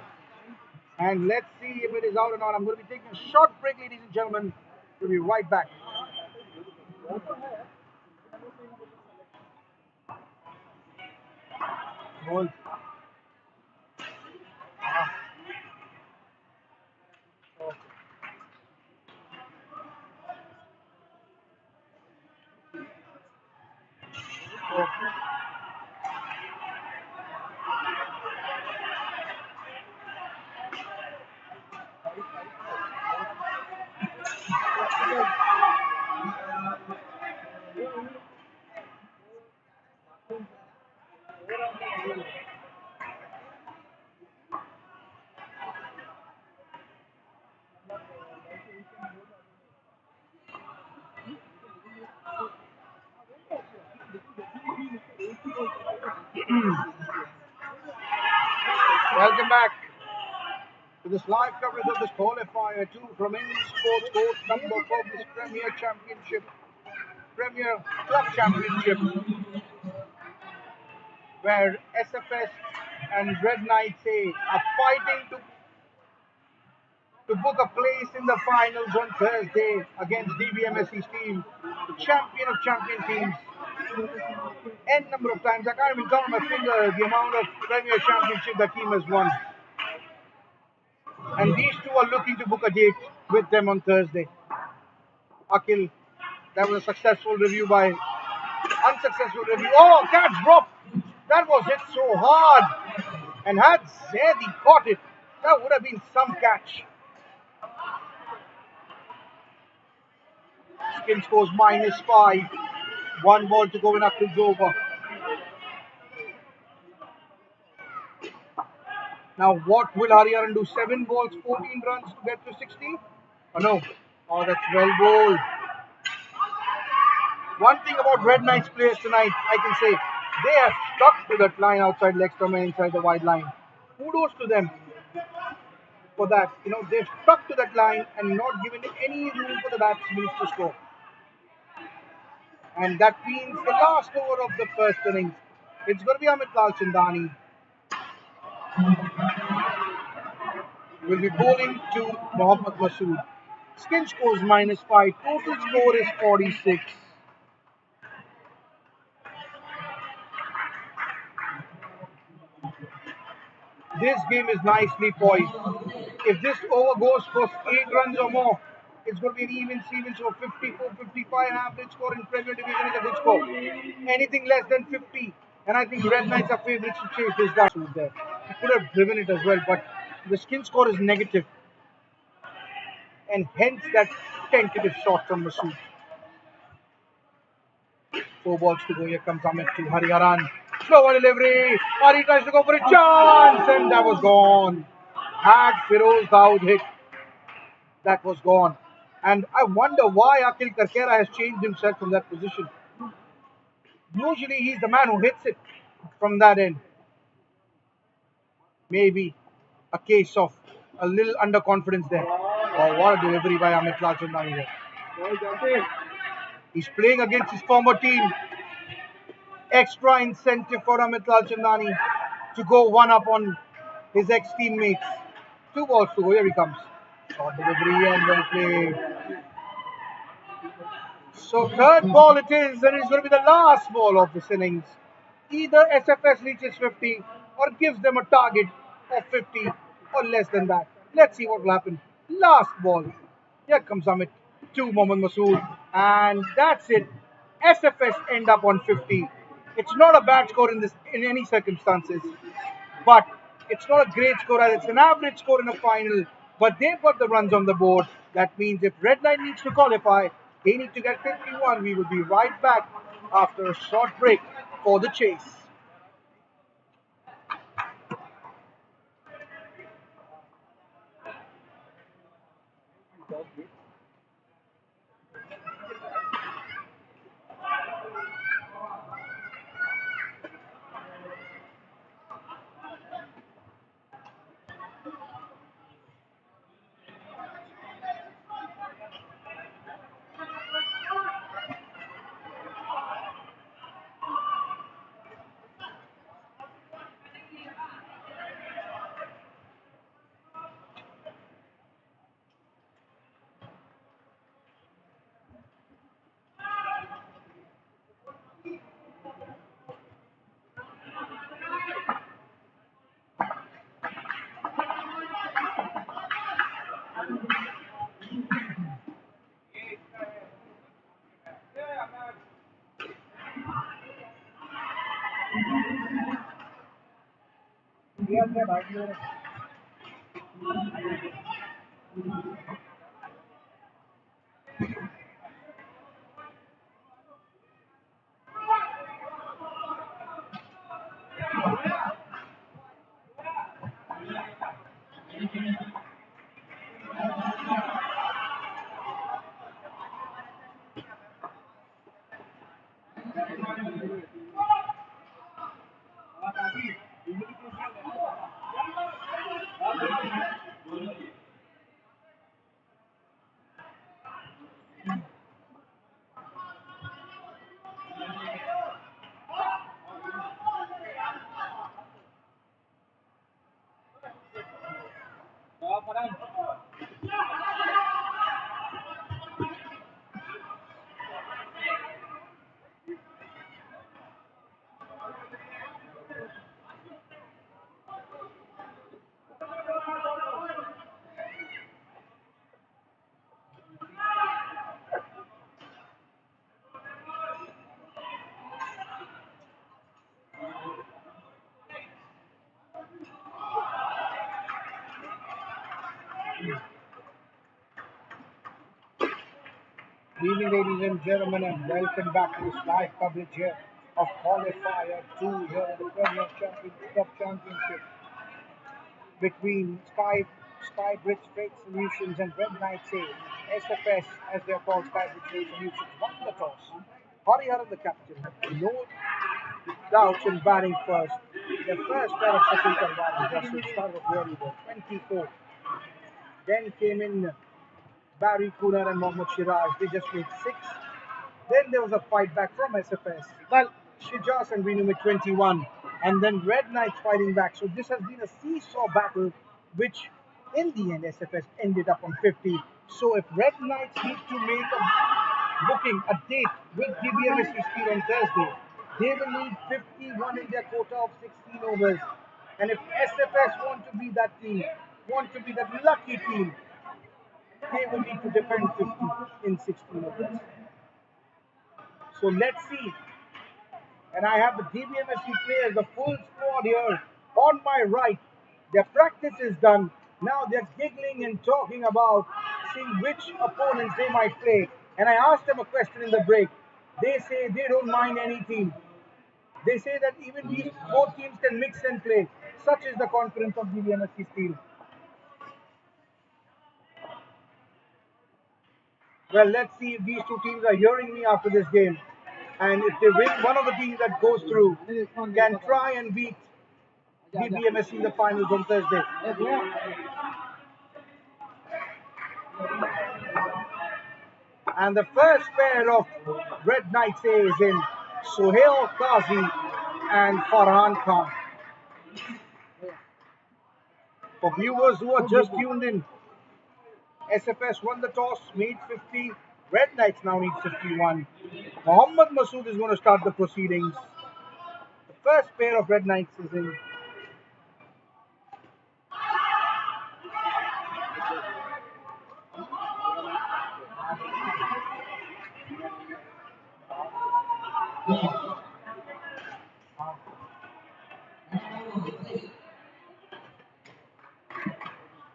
And let's see if it is out or not. I'm going to be taking a short break, ladies and gentlemen. We'll be right back. Ball. Welcome back to this live coverage of this qualifier 2 from Insportz, court number 4 of this Premier Championship. Premier Club Championship, where SFS and Redknight are fighting to book a place in the finals on Thursday against DBMSE's team, the champion of champion teams. N number of times, I can't even count on my finger the amount of Premier Championship the team has won. And these two are looking to book a date with them on Thursday. Akhil, that was a successful review by unsuccessful review. Oh, catch drop! That was hit so hard. And had Zaidi caught it, that would have been some catch. Skin scores -5. 1 ball to go in Akhil's over. Now what will Hariharan do? 7 balls, 14 runs to get to 60? Oh no. Oh, that's well bowled. One thing about Redknight's players tonight, I can say, they have stuck to that line outside leg stump and inside the wide line. Kudos to them for that. They've stuck to that line and not given any room for the batsmen to score. And that means the last over of the first innings, it's going to be Amit Lal Chandani will be bowling to Mohammad Masood. Skin scores -5. Total score is 46. This game is nicely poised. If this over goes for 8 runs or more, it's going to be an even Steven. So 54, 55 average score in Premier Division is a good score. Anything less than 50, and I think Redknights are favourites to chase this guy there. He could have driven it as well, but the skin score is negative, and hence that tentative shot from Masood. 4 balls to go. Here comes Amit to Hariharan. Slower delivery. Hari tries to go for a chance, and that was gone. Had Firoz Dawood hit, that was gone. And I wonder why Akhil Karkera has changed himself from that position. Usually he's the man who hits it from that end. Maybe a case of a little underconfidence there. Oh, what a delivery by Amit Lal Chandani there. He's playing against his former team. Extra incentive for Amit Lal Chandani to go one up on his ex-teammates. 2 balls to go. Here he comes. Short delivery and well played. So 3rd ball it is, and it's going to be the last ball of this innings. Either SFS reaches 50 or gives them a target of 50 or less than that. Let's see what will happen. Last ball. Here comes Amit to Mohammad Masood, and that's it. SFS end up on 50. It's not a bad score in any circumstances, but it's not a great score. It's an average score in a final, but they've got the runs on the board. That means if Redknight needs to qualify, they need to get 51. We will be right back after a short break for the chase. Good evening, ladies and gentlemen, and welcome back to this live coverage here of Qualifier 2 here in the Premier Championship between Skybridge Freight Solutions and Redknight SFS, as they're called, Skybridge Freight Solutions, won the toss. Hariharan, the captain, had no doubts in batting first. The first pair of Sachin Talwar just started really well, 24. Then came in Barry Cooner and Mohammad Siraj. They just made 6. Then there was a fight back from SFS. Well, Shijaz and Renu with 21. And then Redknight fighting back. So this has been a seesaw battle, which in the end SFS ended up on 50. So if Redknight need to make a booking, a date with DBMSC Steel on Thursday, they will need 51 in their quota of 16 overs. And if SFS want to be that team, want to be that lucky team, they will need to defend 50 in 16 overs. So let's see. And I have the DBMSC players, the full squad here on my right. Their practice is done. Now they're giggling and talking about seeing which opponents they might play. And I asked them a question in the break. They say they don't mind any team. They say that even these both teams can mix and play. Such is the confidence of DBMSC Steel. Well, let's see if these two teams are hearing me after this game. And if they win, one of the teams that goes through can try and beat DBMSC in the finals on Thursday. And the first pair of Redknight is in Sohail Qazi and Farhan Khan. For viewers who are just tuned in, SFS won the toss, made 50. Redknights now need 51. Mohammad Masood is going to start the proceedings. The first pair of Redknights is in.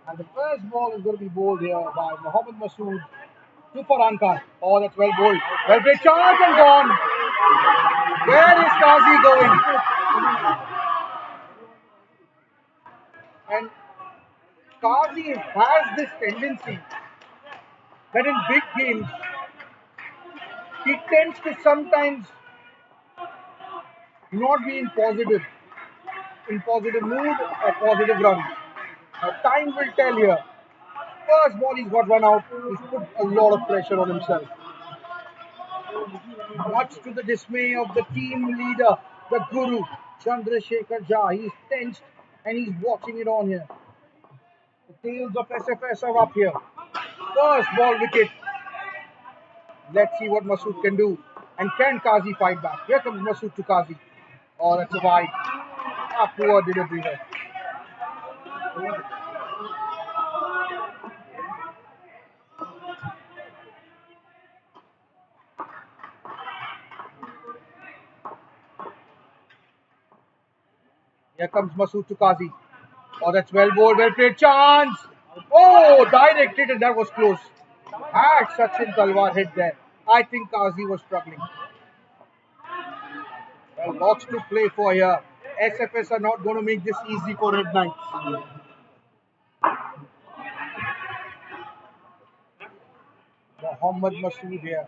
And the first ball is going to be bowled here by Mohammad Masood to Farhan Khan. Oh, that's well bowled. Well played, charge and gone. Where is Qazi going? And Qazi has this tendency that in big games, he tends to sometimes not be in positive mood or positive runs. Time will tell here. First ball he's got run out, he's put a lot of pressure on himself. Much to the dismay of the team leader, the guru, Chandrasekhar Jha. He's tensed and he's watching it on here. The tails of SFS are up here. First ball wicket. Let's see what Masood can do. And can Qazi fight back? Here comes Masood to Qazi. Oh, that's a wide. Poor delivery there. Here comes Masood to Qazi. Oh, that's well bowled, well played, chance! Oh, directed and that was close. Had Sachin Talwar hit there. I think Qazi was struggling. Well, lots to play for here. SFS are not going to make this easy for Redknight. Mohammad Masood here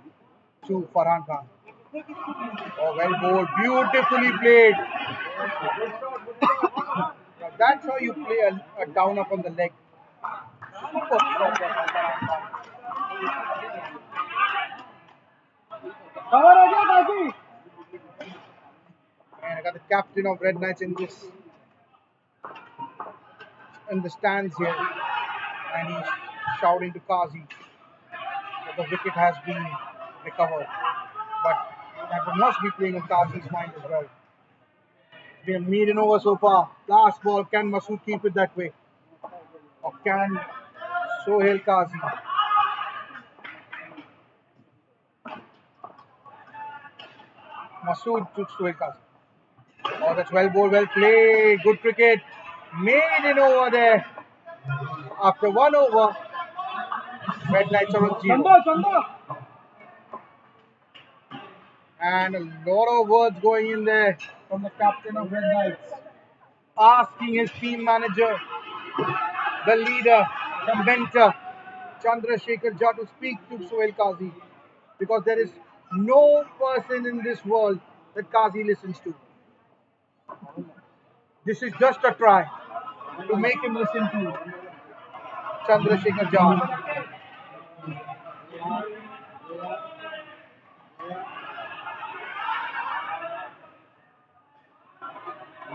to Farhan Khan. Oh, well bowled, beautifully played. Now that's how you play a down up on the leg. Super shot there by Farhan Khan. And I got the captain of Redknights in the stands here. and he's shouting to Kazi that the wicket has been recovered. But that must be playing on Kazi's mind as well. It's been a median over so far. Last ball, can Masood keep it that way? Or can Sohail Kazi? Masood to Sohail Kazi. Oh, that's well bowled, well played. Good cricket. Maiden over there. After 1 over, Redknights are on 0. And a lot of words going in there from the captain of Redknights, asking his team manager, the leader, the mentor, Chandrasekhar Jha, to speak to Sohail Kazi, because there is no person in this world that Kazi listens to. This is just a try to make him listen to Chandrasekhar Jha.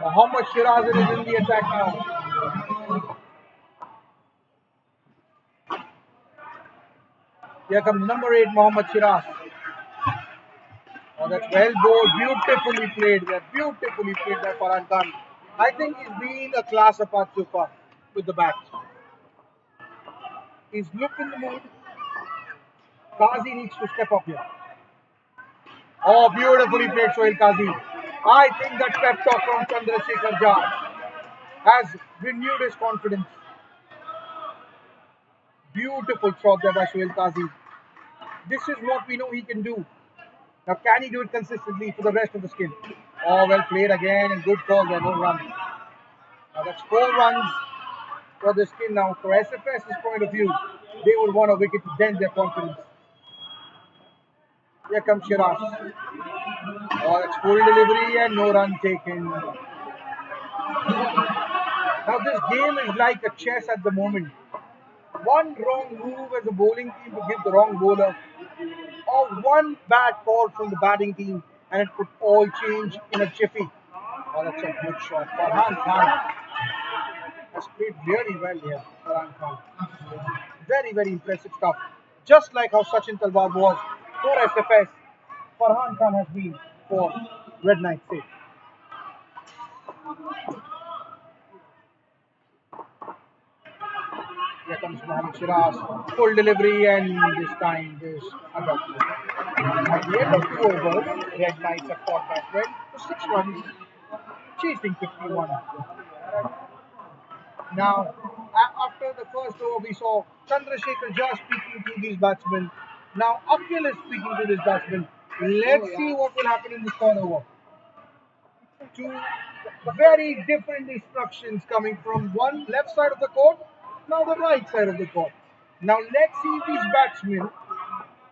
Mohammad Shiraz is in the attack now. Here comes number 8, Mohammad Shiraz. Oh, that's well bowled, beautifully played there, beautifully played by Farhan Khan. I think he's been a class apart so far with the bat. He's looked in the mood. Kazi needs to step up here. Oh, beautifully played Sohail Kazi. I think that pep talk from Chandrasekhar Jha has renewed his confidence. Beautiful shot there by Sohail Kazi. This is what we know he can do. Now, can he do it consistently for the rest of the skin? Oh, well played again, and good call there, no run. Now, that's 4 runs for the skin now. For SFS's point of view, they would want a wicket to dent their confidence. Here comes Shiraz. Oh, that's full delivery and no run taken. Now, this game is like a chess at the moment. One wrong move as a bowling team to give the wrong bowler, or one bad call from the batting team, and it could all change in a jiffy. Oh, that's a good shot. Farhan Khan has played really well here. Farhan Khan. Very, very impressive stuff. Just like how Sachin Talwar was for SFS, Farhan Khan has been for Redknight sake. Here comes Mohammad Shiraz. Full delivery, and this time there's a dot. At the end of 2 overs, Redknights have fought back well for 6 runs, chasing 51. Now, after the first over, we saw Chandrasekhar Jha speaking to these batsmen. Now, Akhil is speaking to this batsman. Let's see what will happen in the third over. 2 very different instructions coming from one left side of the court, now the right side of the court. Now, let's see if these batsmen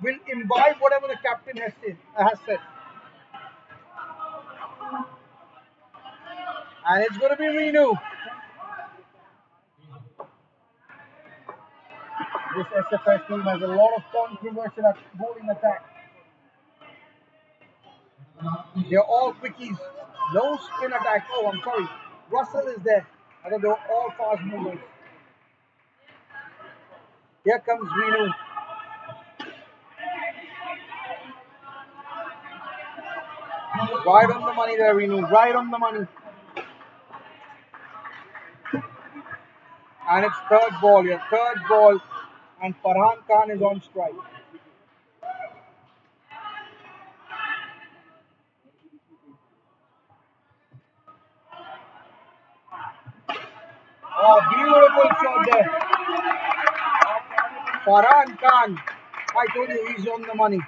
will imbibe whatever the captain has said. And it's going to be Reenu. This SFS team has a lot of controversial bowling attack. They're all quickies. No spin attack. Oh, I'm sorry. Russell is there. I thought they were all fast movers. Here comes Reenu. Right on the money there, Reenu. Right on the money. And it's third ball here. Third ball. And Farhan Khan is on strike. Oh, beautiful shot there. Farhan Khan. I told you he's on the money.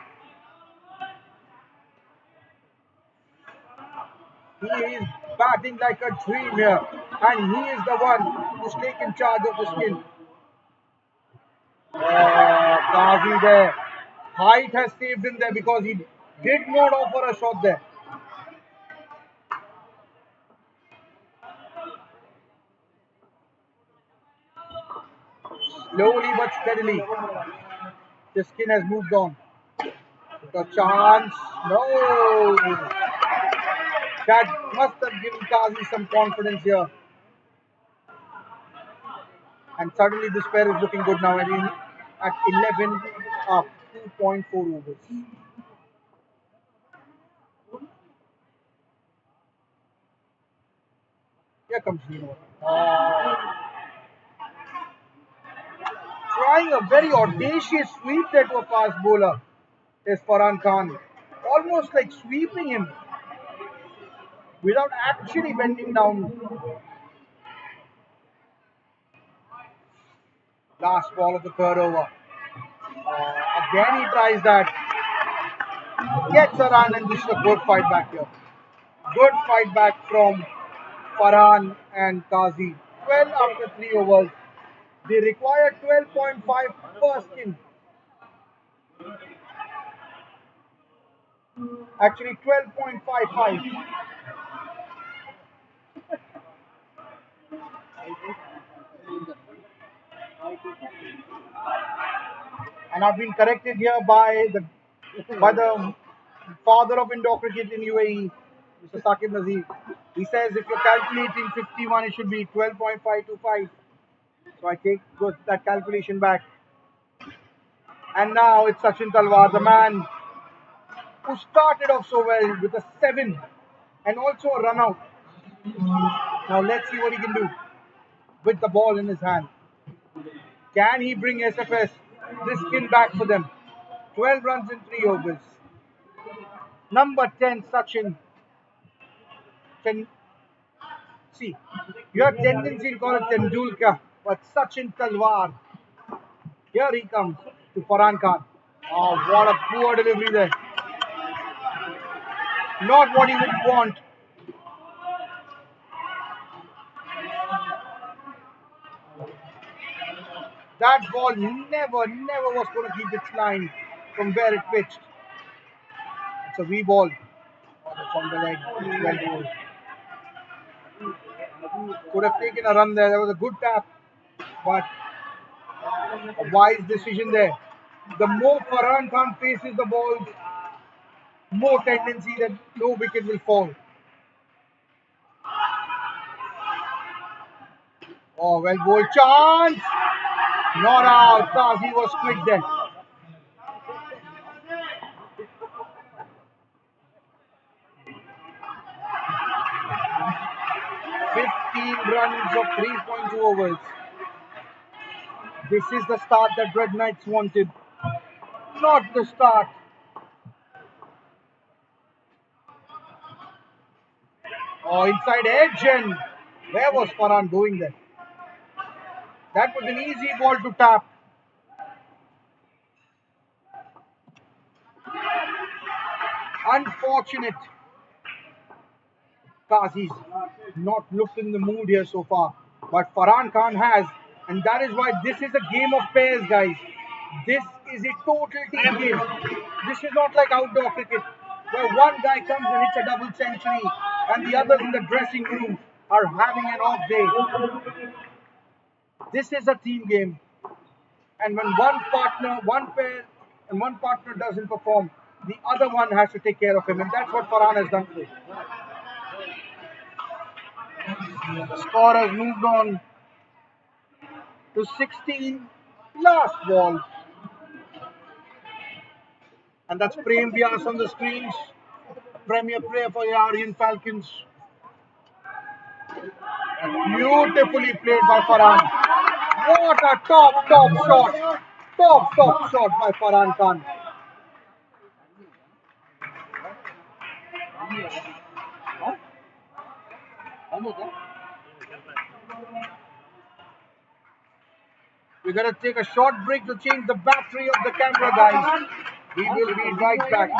He is batting like a dream here. And he is the one who's taken charge of the skin. Kazi there. Height has saved him there because he did not offer a shot there. Slowly but steadily, the skin has moved on. The chance, no. That must have given Kazi some confidence here. And suddenly this pair is looking good now at 11 up, 2.4 overs. Here comes Nino. Trying a very audacious sweep there to a fast bowler is Farhan Khan. Almost like sweeping him without actually bending down. Last ball of the third over. Again he tries that. Gets a run, and this is a good fight back here. Good fight back from Farhan and Qazi. 12 after 3 overs. They require 12.5 per skin. Actually 12.55. And I've been corrected here by the father of indoor cricket in UAE, Mr. Saqib Nazir. He says if you're calculating 51, it should be 12.525. So I take that calculation back. And now it's Sachin Talwar, the man who started off so well with a 7 and also a run out. Now let's see what he can do with the ball in his hand. Can he bring SFS this skin back for them? 12 runs in 3 overs. Number 10, Sachin. See, your tendency to call it Tendulkar, but Sachin Talwar. Here he comes to Farhan Khan. Oh, what a poor delivery there. Not what he would want. That ball never was going to keep its line from where it pitched. It's a V ball. Oh, that's on the leg. Well bowled. Could have taken a run there. There was a good tap, but a wise decision there. The more Farhan Khan faces the balls, more tendency that no wicket will fall. Oh, well bowled. Chance! Not out. Qazi was quick there. 15 runs of 3.2 overs. This is the start that Redknights wanted. Not the start. Oh, inside edge, and where was Farhan going there? That was an easy ball to tap. Unfortunate. Qazi's not looked in the mood here so far, but Farhan Khan has, and that is why this is a game of pairs, guys. This is a total team game. This is not like outdoor cricket, where one guy comes and hits a double century, and the others in the dressing room are having an off day. This is a team game, and when one pair, and one partner doesn't perform, the other one has to take care of him, and that's what Farhan has done today. The score has moved on to 16. Last ball. And that's Prem Vyas on the screens. A premier player for the Aryan Falcons. And beautifully played by Farhan. What a top shot. Top shot by Farhan Khan. We're going to take a short break to change the battery of the camera, guys. We will be right back.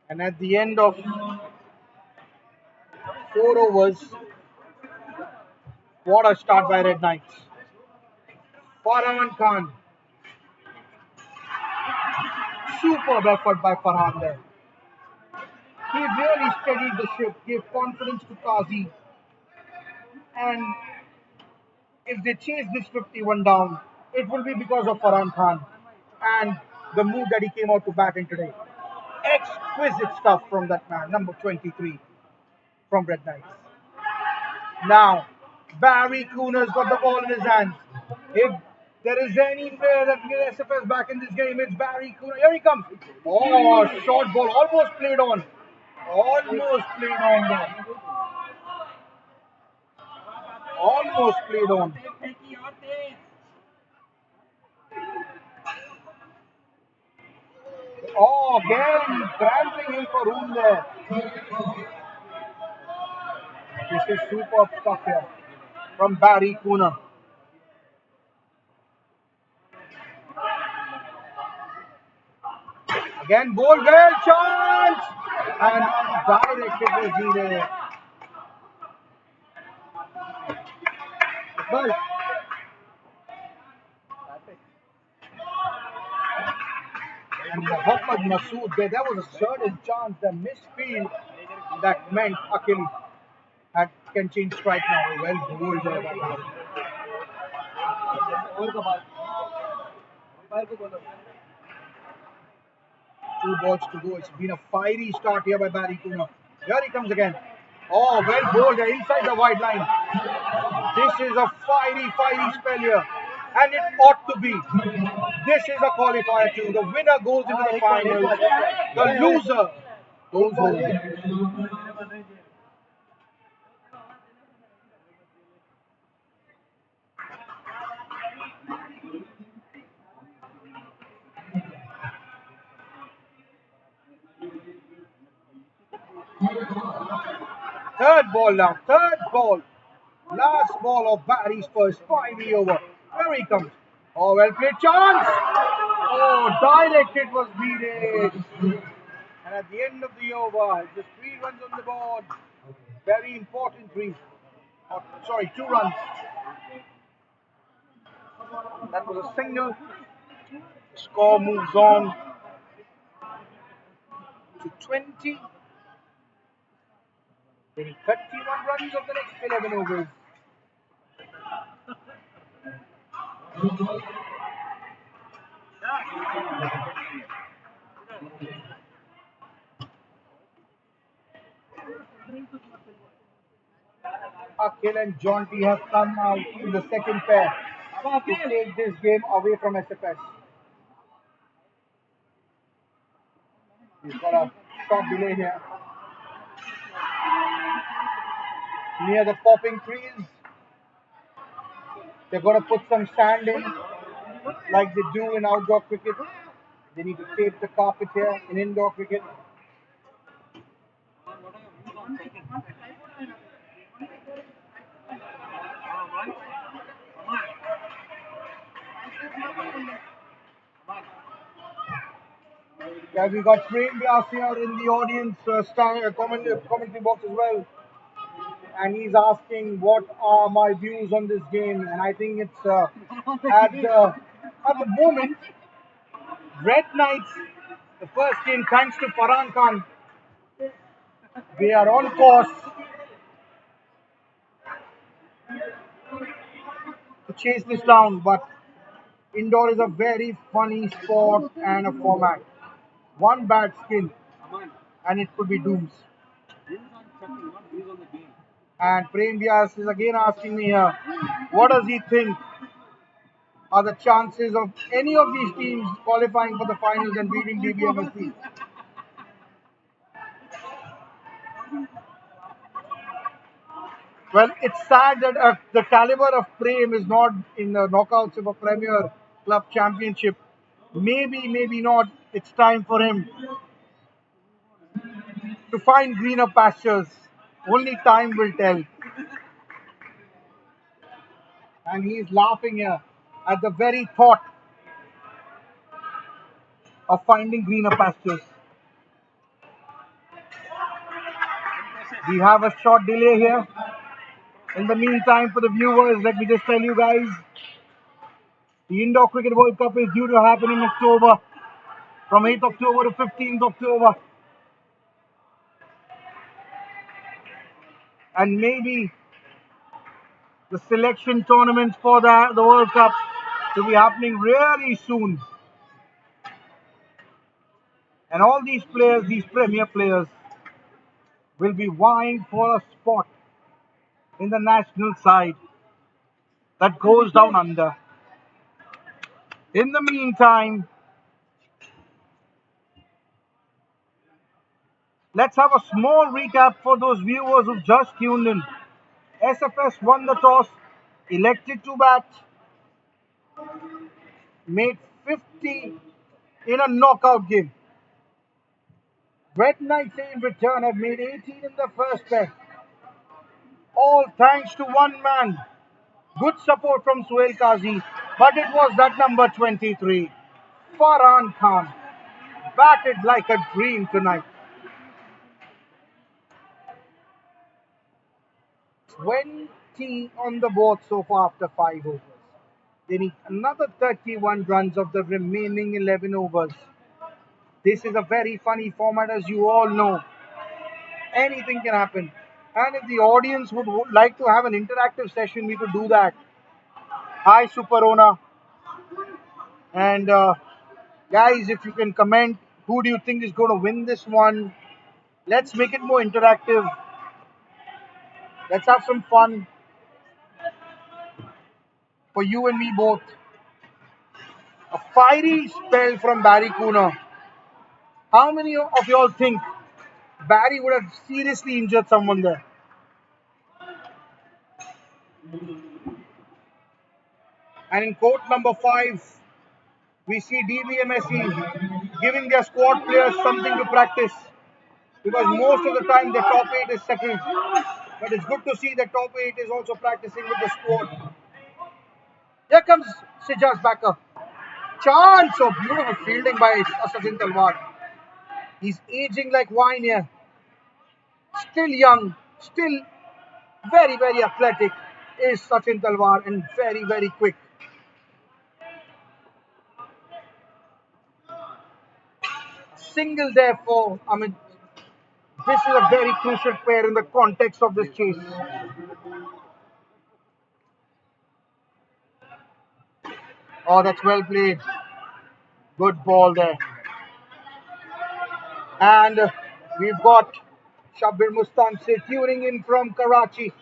And at the end of 4 overs, what a start by Redknights. Farhan Khan. Superb effort by Farhan there. He really steadied the ship, gave confidence to Qazi. And if they chase this 51 down, it will be because of Farhan Khan and the move that he came out to bat in today. Exquisite stuff from that man, number 23 from Redknight. Now, Barry Cooner's got the ball in his hands. If there is any player that can get SFS back in this game, it's Barry Cooner. Here he comes. Oh, short ball, almost played on. Almost played on there. Almost played on. Oh, again, trampling him for room there. This is superb stuff here from Barry Cooner. Again, ball well, chance! And directed was needed. But and Mohammad Masood there, that was a certain chance, the misfield that meant Akhil can change strike now. Well bowled there by Barry. Two balls to go. It's been a fiery start here by Barry Cooner. Here he comes again. Oh, well bowled there inside the wide line. This is a fiery spell here. And it ought to be. This is a qualifier too. The winner goes into the finals. The loser goes home. Third ball now. Third ball. Last ball of Barry's first fiery over. Here he comes. Oh, well played chance. Oh, directed was beaten. And at the end of the over, just 3 runs on the board. Very important 3. Oh, sorry, 2 runs. That was a single. Score moves on to 20. Getting 31 runs of the next 11 overs. Akhil and Jaunty have come out in the second pair to take this game away from SFS. He's got a short delay here. Near the popping trees, they're going to put some sand in like they do in outdoor cricket. They need to tape the carpet here in indoor cricket. Yeah, we got Prem Vyas here in the audience, commentary box as well. And he's asking what are my views on this game, and I think it's at the moment, Redknight, the first game, thanks to Farhan Khan, they are on course to chase this down, but indoor is a very funny sport and a format. One bad skin and it could be dooms. And Prem Vyas is again asking me here, what does he think are the chances of any of these teams qualifying for the finals and beating DBMSC? Well, it's sad that the caliber of Prem is not in the knockouts of a Premier Club Championship. Maybe not. It's time for him to find greener pastures. Only time will tell. And he's laughing here at the very thought of finding greener pastures. We have a short delay here. In the meantime, for the viewers, let me just tell you guys, the Indoor Cricket World Cup is due to happen in October, from 8th October to 15th October. And maybe the selection tournaments for the World Cup will be happening really soon. And all these players, these premier players, will be vying for a spot in the national side that goes down under. In the meantime, let's have a small recap for those viewers who've just tuned in. SFS won the toss, elected to bat, made 50 in a knockout game. Redknight in return have made 18 in the first test. All thanks to one man. Good support from Suhail Qazi, but it was that number 23, Farhan Khan, batted like a dream tonight. 20 on the board so far after 5 overs. They need another 31 runs of the remaining 11 overs. This is a very funny format, as you all know. Anything can happen. And if the audience would like to have an interactive session, we could do that. Hi, Superona. And guys, if you can comment, who do you think is going to win this one? Let's make it more interactive. Let's have some fun for you and me both. A fiery spell from Barry Cooner. How many of y'all think Barry would have seriously injured someone there? And in court number 5, we see DBMSE giving their squad players something to practice, because most of the time the top 8 is settled. But it's good to see the top 8 is also practicing with the squad. Here comes Sijaz backer. Chance of beautiful fielding by Sachin Talwar. He's aging like wine here. Still young, still very, very athletic is Sachin Talwar, and very, very quick. Single therefore, I mean, this is a very crucial pair in the context of this chase. Oh, that's well played. Good ball there. And we've got Shabbir Mustansi tuning in from Karachi.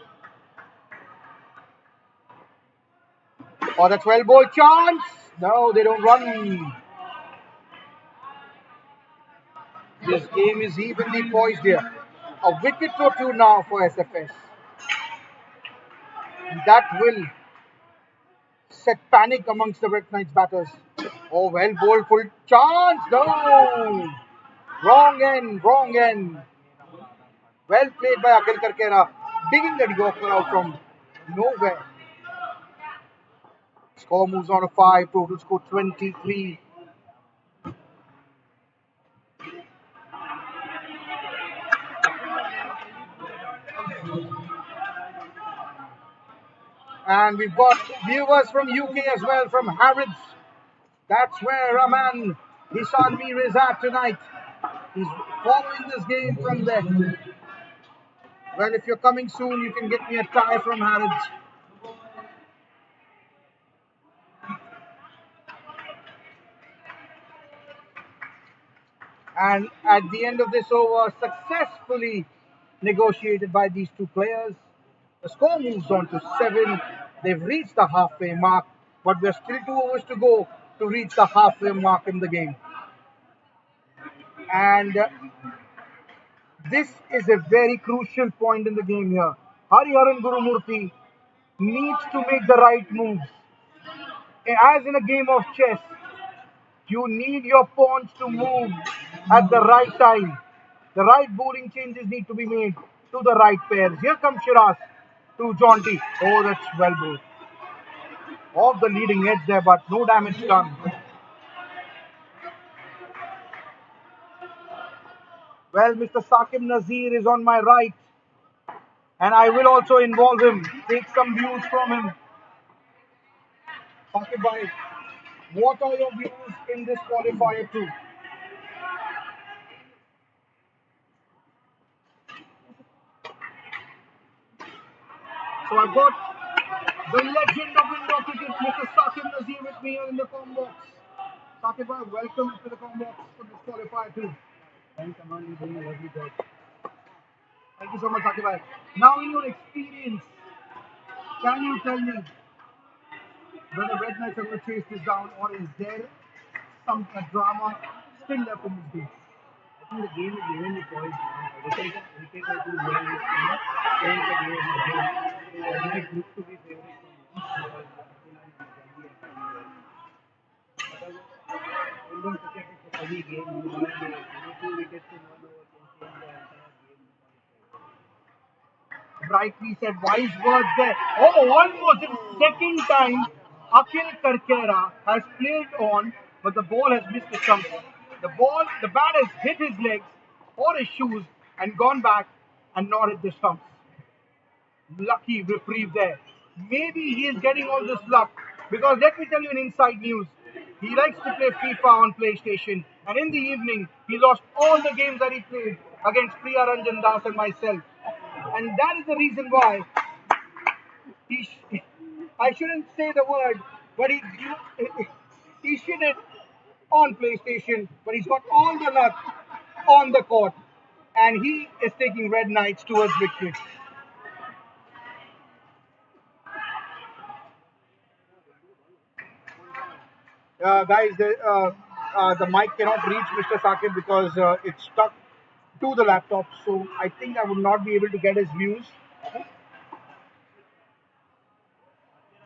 Oh, that's well bowled. Chance. No, they don't run. This game is evenly poised here. A wicket or two now for SFS. That will set panic amongst the Redknights batters. Oh, well bowled, full chance. No. Wrong end, wrong end. Well played by Akhil Karkera. Digging that Yorker out from nowhere. Score moves on to 5, total score 23. And we've got viewers from UK as well, from Harrods. That's where our man Hishan Mir is at tonight. He's following this game from there. Well, if you're coming soon, you can get me a tie from Harrods. And at the end of this over, successfully negotiated by these two players, the score moves on to 7. They've reached the halfway mark, but there's still 2 overs to go to reach the halfway mark in the game. And this is a very crucial point in the game here. Hariharan Gurumurthy needs to make the right moves. As in a game of chess, you need your pawns to move at the right time. The right bowling changes need to be made to the right pairs. Here comes Shiraz to Jaunty. Oh, that's well bowled. Off the leading edge there, but no damage done. Well, Mr. Saqib Nazir is on my right, and I will also involve him, take some views from him. Saqib bhai, what are your views in this qualifier too? So I've got the legend of Indo cricket, Mr. Saqib Nazir, with me here in the com box. Sakib, welcome to the combo for this qualifier too. Thanks, Aman. You're doing a lovely job. Thank you so much, Sakib. Now, in your experience, can you tell me whether Red Knights are going to chase this down, or is there some drama still left in this game? I think the game is evenly poised now. Wicket has been well playing the game again. Red Knights looks to be favourite from once because Abdullah and Mozambi are playing well. But Indian cricket is a heavy game. You need two wickets in 1 over can change the entire game. Brightly said wise words there. Oh, almost the second time Akhil Karkera has played on, but the ball has missed the stump. The bat has hit his legs or his shoes and gone back and not hit the stumps. Lucky reprieve there. Maybe he is getting all this luck because let me tell you an inside news. He likes to play FIFA on PlayStation, and in the evening he lost all the games that he played against Priya Ranjan Das and myself. And that is the reason why I shouldn't say the word, but he shouldn't on PlayStation, but he's got all the luck on the court, and he is taking Red Knights towards victory. Guys, the mic cannot reach Mr. Sakib because it's stuck to the laptop, so I think I would not be able to get his views.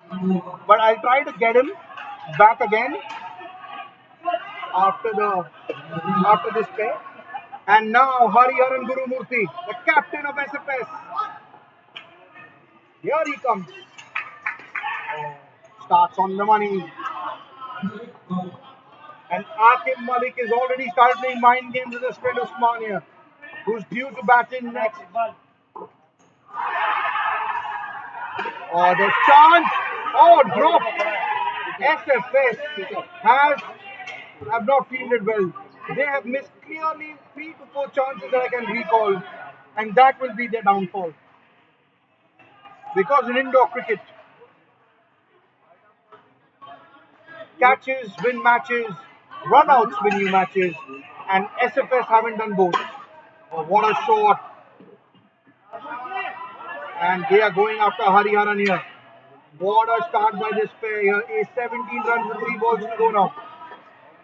But I'll try to get him back again after this play. And now Hariharan Gurumurthy, the captain of SFS. Here he comes. Starts on the money. And Akim Malik is already started playing mind games with his friend Usmania, who's due to bat in next. Oh, there's chance. Oh, drop. SFS have not fielded well. They have missed clearly 3 to 4 chances that I can recall, and that will be their downfall. Because in indoor cricket, catches win matches, run-outs win you matches, and SFS haven't done both. Oh, what a shot! And they are going after Hariharan here. What a start by this pair here. A 17 runs with 3 balls to go now.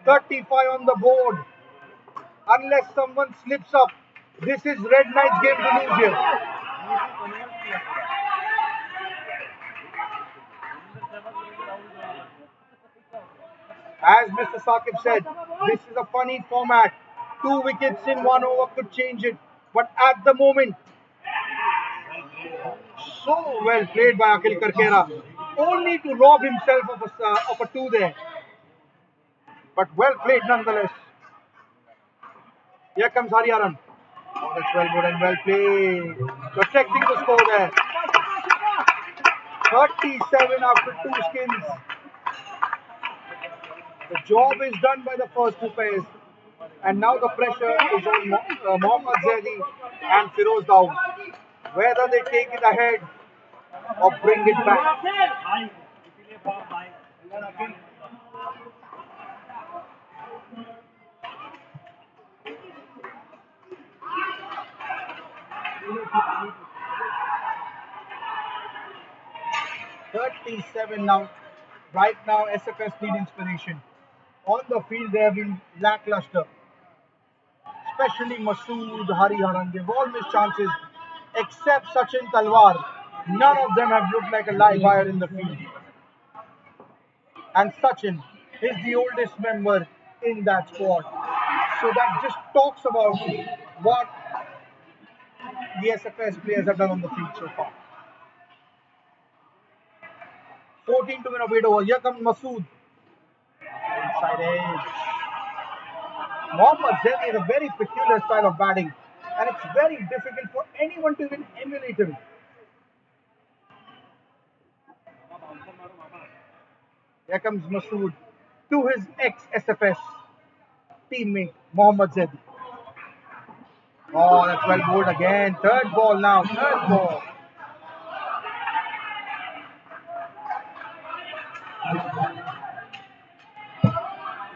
35 on the board. Unless someone slips up, this is Red Knight's game to lose here. As Mr. Sakib said, this is a funny format. 2 wickets in 1 over could change it. But at the moment, so well played by Akhil Karkera. Only to rob himself of a 2 there. But well played nonetheless. Here comes Hariharan. Oh, that's well good and well played. Protecting the score there. 37 after 2 skins. The job is done by the first 2 pairs. And now the pressure is on Mohammad Zaidi and Firoz Dawood. Whether they take it ahead or bring it back. .37 now. Right now, SFS need inspiration. On the field, they have been lackluster. Especially Masood, Hariharan. They've all missed chances except Sachin Talwar. None of them have looked like a live wire in the field. And Sachin is the oldest member in that squad. So that just talks about what the SFS players have done on the field so far. 14 to win a weight over. Here comes Masood. Inside edge. Mohammad Zaid is a very peculiar style of batting, and it's very difficult for anyone to even emulate him. Here comes Masood to his ex-SFS teammate Mohammad Zaid. Oh, that's well bowled again. Third ball now. Third ball.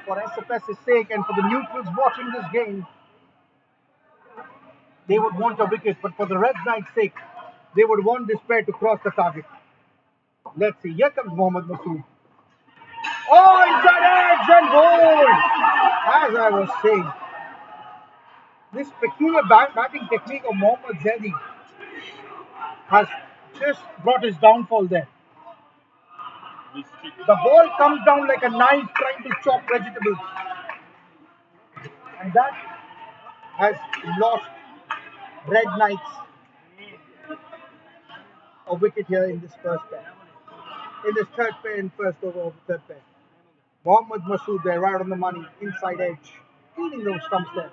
For SFS's sake and for the neutrals watching this game, they would want a wicket, but for the Redknight's sake, they would want this pair to cross the target. Let's see. Here comes Mohammad Masood. Oh, inside edge and goal! As I was saying, this peculiar batting technique of Mohammad Zaidi has just brought his downfall there. The ball comes down like a knife trying to chop vegetables. And that has lost Redknights a wicket here in this first pair. In this third pair, in first over of the third pair. Mohammad Masood there, right on the money, inside edge, eating those stumps there.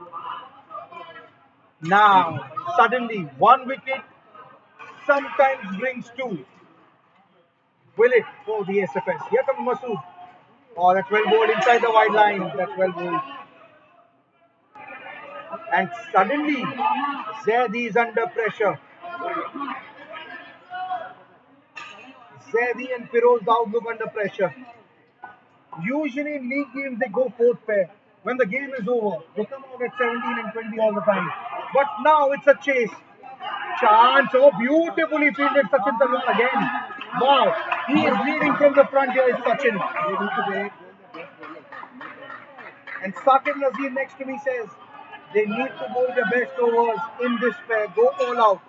Now, suddenly, one wicket sometimes brings two. Will it for the SFS? Here comes Masood. Oh, that's well bowled inside the wide line. That's well bowled. And suddenly, Zaidi is under pressure. Zaidi and Firoz Dawood look under pressure. Usually in league games, they go fourth pair. When the game is over, they come out at 17 and 20 all the time. But now it's a chase. Chance. Oh, beautifully fielded Sachin Talwar again. Wow. He is leading from the front here is Sachin. And Saqib Nazir next to me says, they need to bowl their best overs in this pair. Go all out.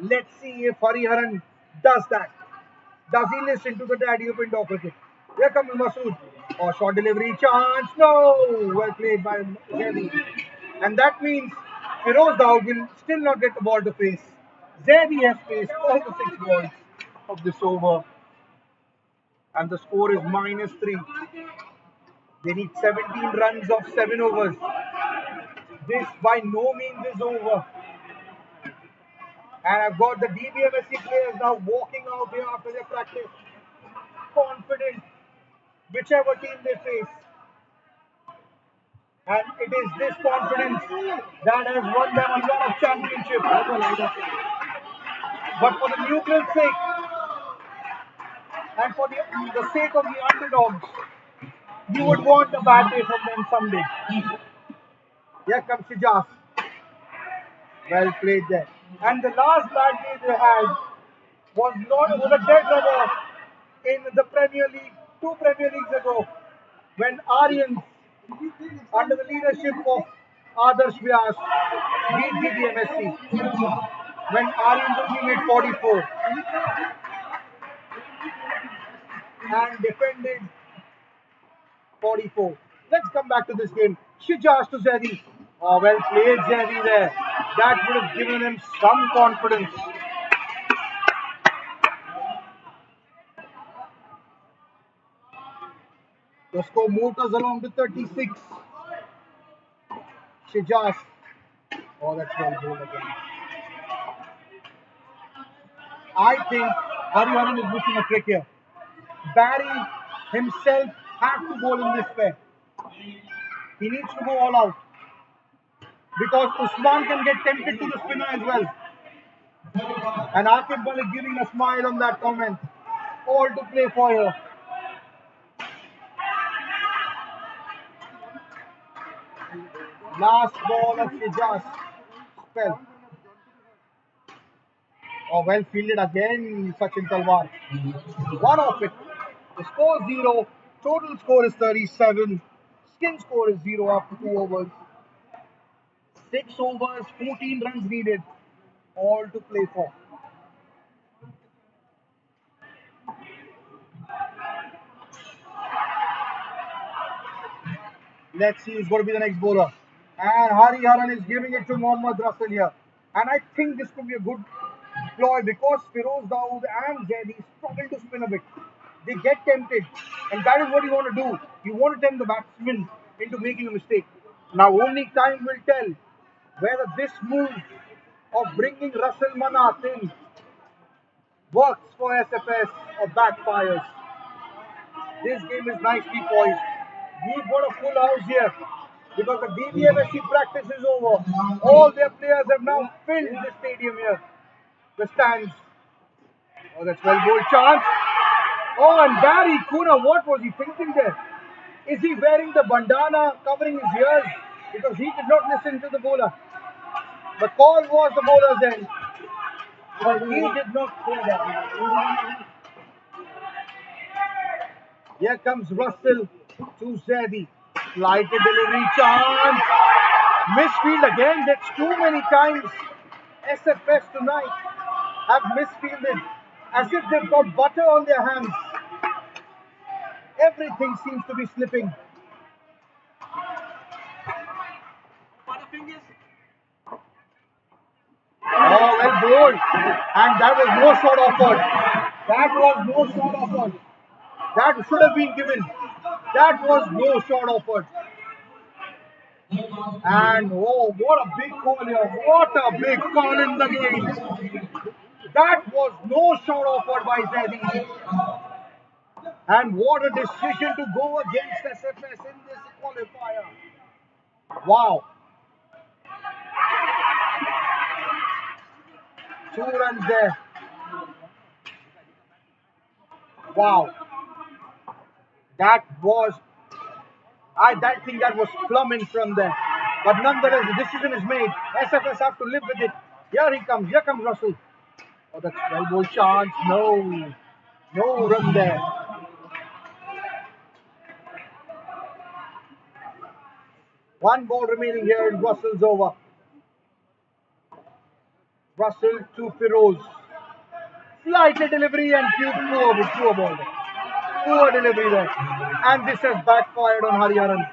Let's see if Hariharan does that. Does he listen to the daddy of Indo cricket? Here comes Masood. Oh, short delivery chance. No! Well played by Zaidi. And that means Firoz Dawood will still not get the ball to face. Zaidi has faced all the 6 balls of this over. And the score is -3. They need 17 runs of 7 overs. This by no means is over. And I've got the DBMSC players now walking out here after their practice. Confident, whichever team they face. And it is this confidence that has won them a lot of championships. But for the neutral sake, and for the sake of the underdogs, you would want a bad day from them someday. Here comes Shijaz. Well played there. And the last bad day they had was a dead rubber in the Premier League, 2 Premier Leagues ago, when Aryans, under the leadership of Adarsh Vyas, beat DBMSC. When Aryans only made 44 and defended 44. Let's come back to this game. Shijaz to Zaidi. Oh, well played Zaidi there. That would have given him some confidence. The score moved us along to 36. Shijaz. Oh, that's well bowled again. I think Hariharan is missing a trick here. Barry himself has to bowl in this pair. He needs to go all out. Because Usman can get tempted to the spinner as well. And Akif Bal is giving a smile on that comment. All to play for here. Last ball of Shijaz. Spell. Oh, well fielded again, Sachin Talwar. One off it. The score is 0. Total score is 37. Skin score is 0 after 2 overs. 6 overs, 14 runs needed. All to play for. Let's see who's going to be the next bowler. And Hariharan is giving it to Mohammad Russell here. And I think this could be a good ploy because Firoz Dawood and Zaidi struggle to spin a bit. They get tempted. And that is what you want to do. You want to tempt the batsman into making a mistake. Now only time will tell whether this move of bringing Russell Manath in works for SFS or backfires. This game is nicely poised. We've got a full house here because the DBMSC practice is over. All their players have now filled the stadium here. The stands. Oh, that's well bowled chance. Oh, and Barry Kuna, what was he thinking there? Is he wearing the bandana covering his ears? Because he did not listen to the bowler. The call was the bowler's end, but he did not hear that. Here comes Russell to Zaidi. Slighted delivery chance. Misfield again. That's too many times. SFS tonight have misfielded as if they've got butter on their hands. Everything seems to be slipping. Oh, well bowled. And that was no shot offered. That was no shot offered. That should have been given. That was no shot offered. And oh, what a big call here. What a big call in the game. That was no shot offered by Zaidi. And what a decision to go against SFS in this qualifier. Wow. 2 runs there. Wow. That was, I think that was plumbing from there. But nonetheless, the decision is made. SFS have to live with it. Here he comes. Here comes Russell. Oh, that's well ball chance. No. No run there. One ball remaining here in Russell's over. Russell to Firoz. Slightly delivery and poor ball. Poor delivery there. And this has backfired on Hariharan.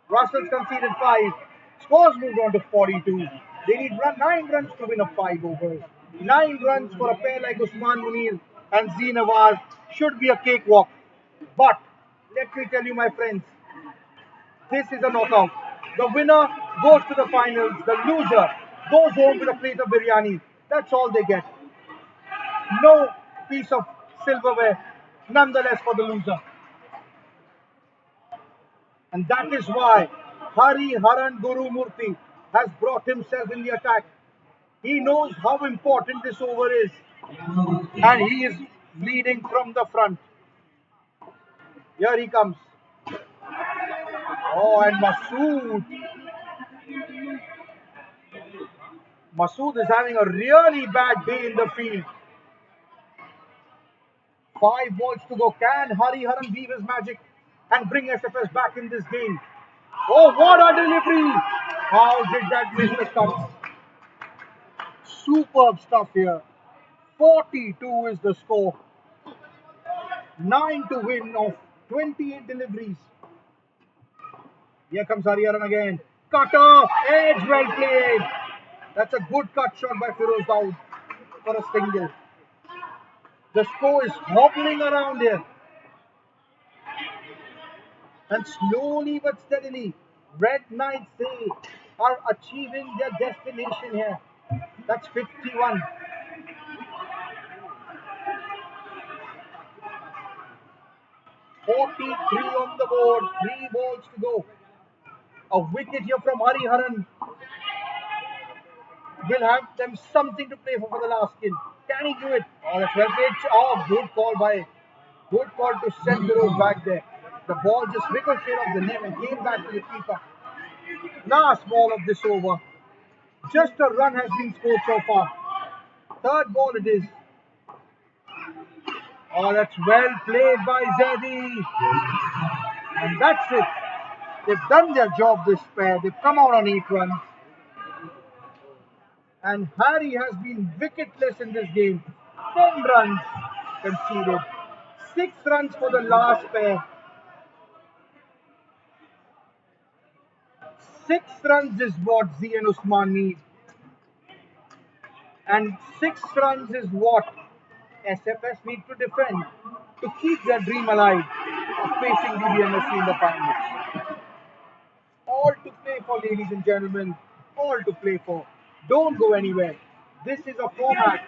Russell's conceded 5. Scores moved on to 42. They need 9 runs to win a 5 overs. 9 runs for a pair like Usman Munir and Z Nawaz should be a cakewalk. But let me tell you, my friends, this is a knockout. The winner goes to the finals. The loser goes home with a plate of biryani. That's all they get. No piece of silverware, nonetheless, for the loser. And that is why Hariharan Gurumurthy has brought himself in the attack. He knows how important this over is. And he is leading from the front. Here he comes. Oh, and Masood. Masood is having a really bad day in the field. 5 balls to go. Can Hariharan weave his magic and bring SFS back in this game? Oh, what a delivery! How did that miss the cut? Superb stuff here. 42 is the score. 9 to win of 28 deliveries. Here comes Hariharan again. Cutter, edge, well played. That's a good cut shot by Firoz Daud for a single. The score is hobbling around here. And slowly but steadily, Redknight are achieving their destination here. That's 51. "43 on the board, 3 balls to go. A wicket here from Hariharan will have them something to play for the last kill. Can he do it? Oh, that's well played. Oh, good call to send Firoz back there. The ball just ricocheted off the net and came back to the keeper. Last ball of this over. Just a run has been scored so far. 3rd ball it is. Oh, that's well played by Zaidi. And that's it. They've done their job, this pair. They've come out on 8 runs. And Harry has been wicketless in this game. 10 runs conceded. 6 runs for the last pair. 6 runs is what Z and Usman need. And 6 runs is what SFS need to defend to keep their dream alive of facing DBMSC in the finals. All to play for, ladies and gentlemen. All to play for. Don't go anywhere. This is a format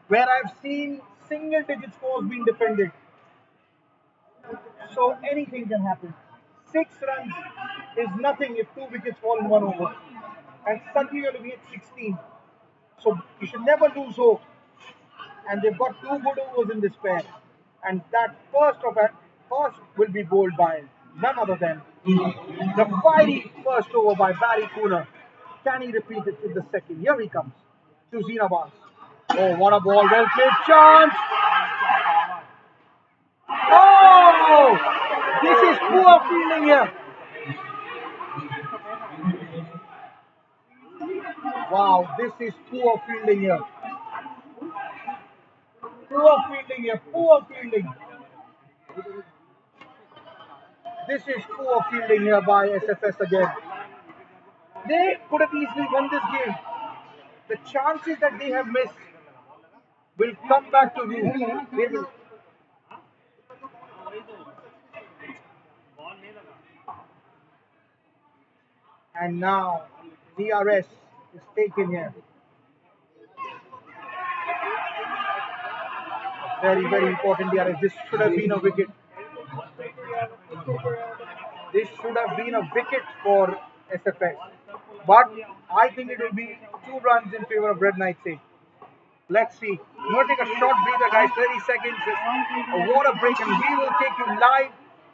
where I've seen single-digit scores being defended. So anything can happen. 6 runs is nothing if 2 wickets fall in 1 over. And suddenly you're looking at 16. So you should never lose hope. And they've got 2 good overs in this pair. and that first will be bowled by none other than the fiery first over by Barry Cooner. Can he repeat it in the second? Here he comes to Zinabans. Oh, what a ball! Well played, chance. Oh, this is poor fielding here. Wow, this is poor fielding here. Poor fielding here. Poor fielding. This is poor fielding here by SFS again. They could have easily won this game. The chances that they have missed will come back to you. They will. And now DRS is taken here. Very, very important DRS. This should have been a wicket. This should have been a wicket for SFS. But I think it will be 2 runs in favor of Redknight. Let's see. I'm going to take a short breather, guys. 30 seconds. A water break, and we will take you live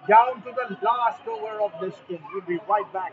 down to the last over of this game. We'll be right back.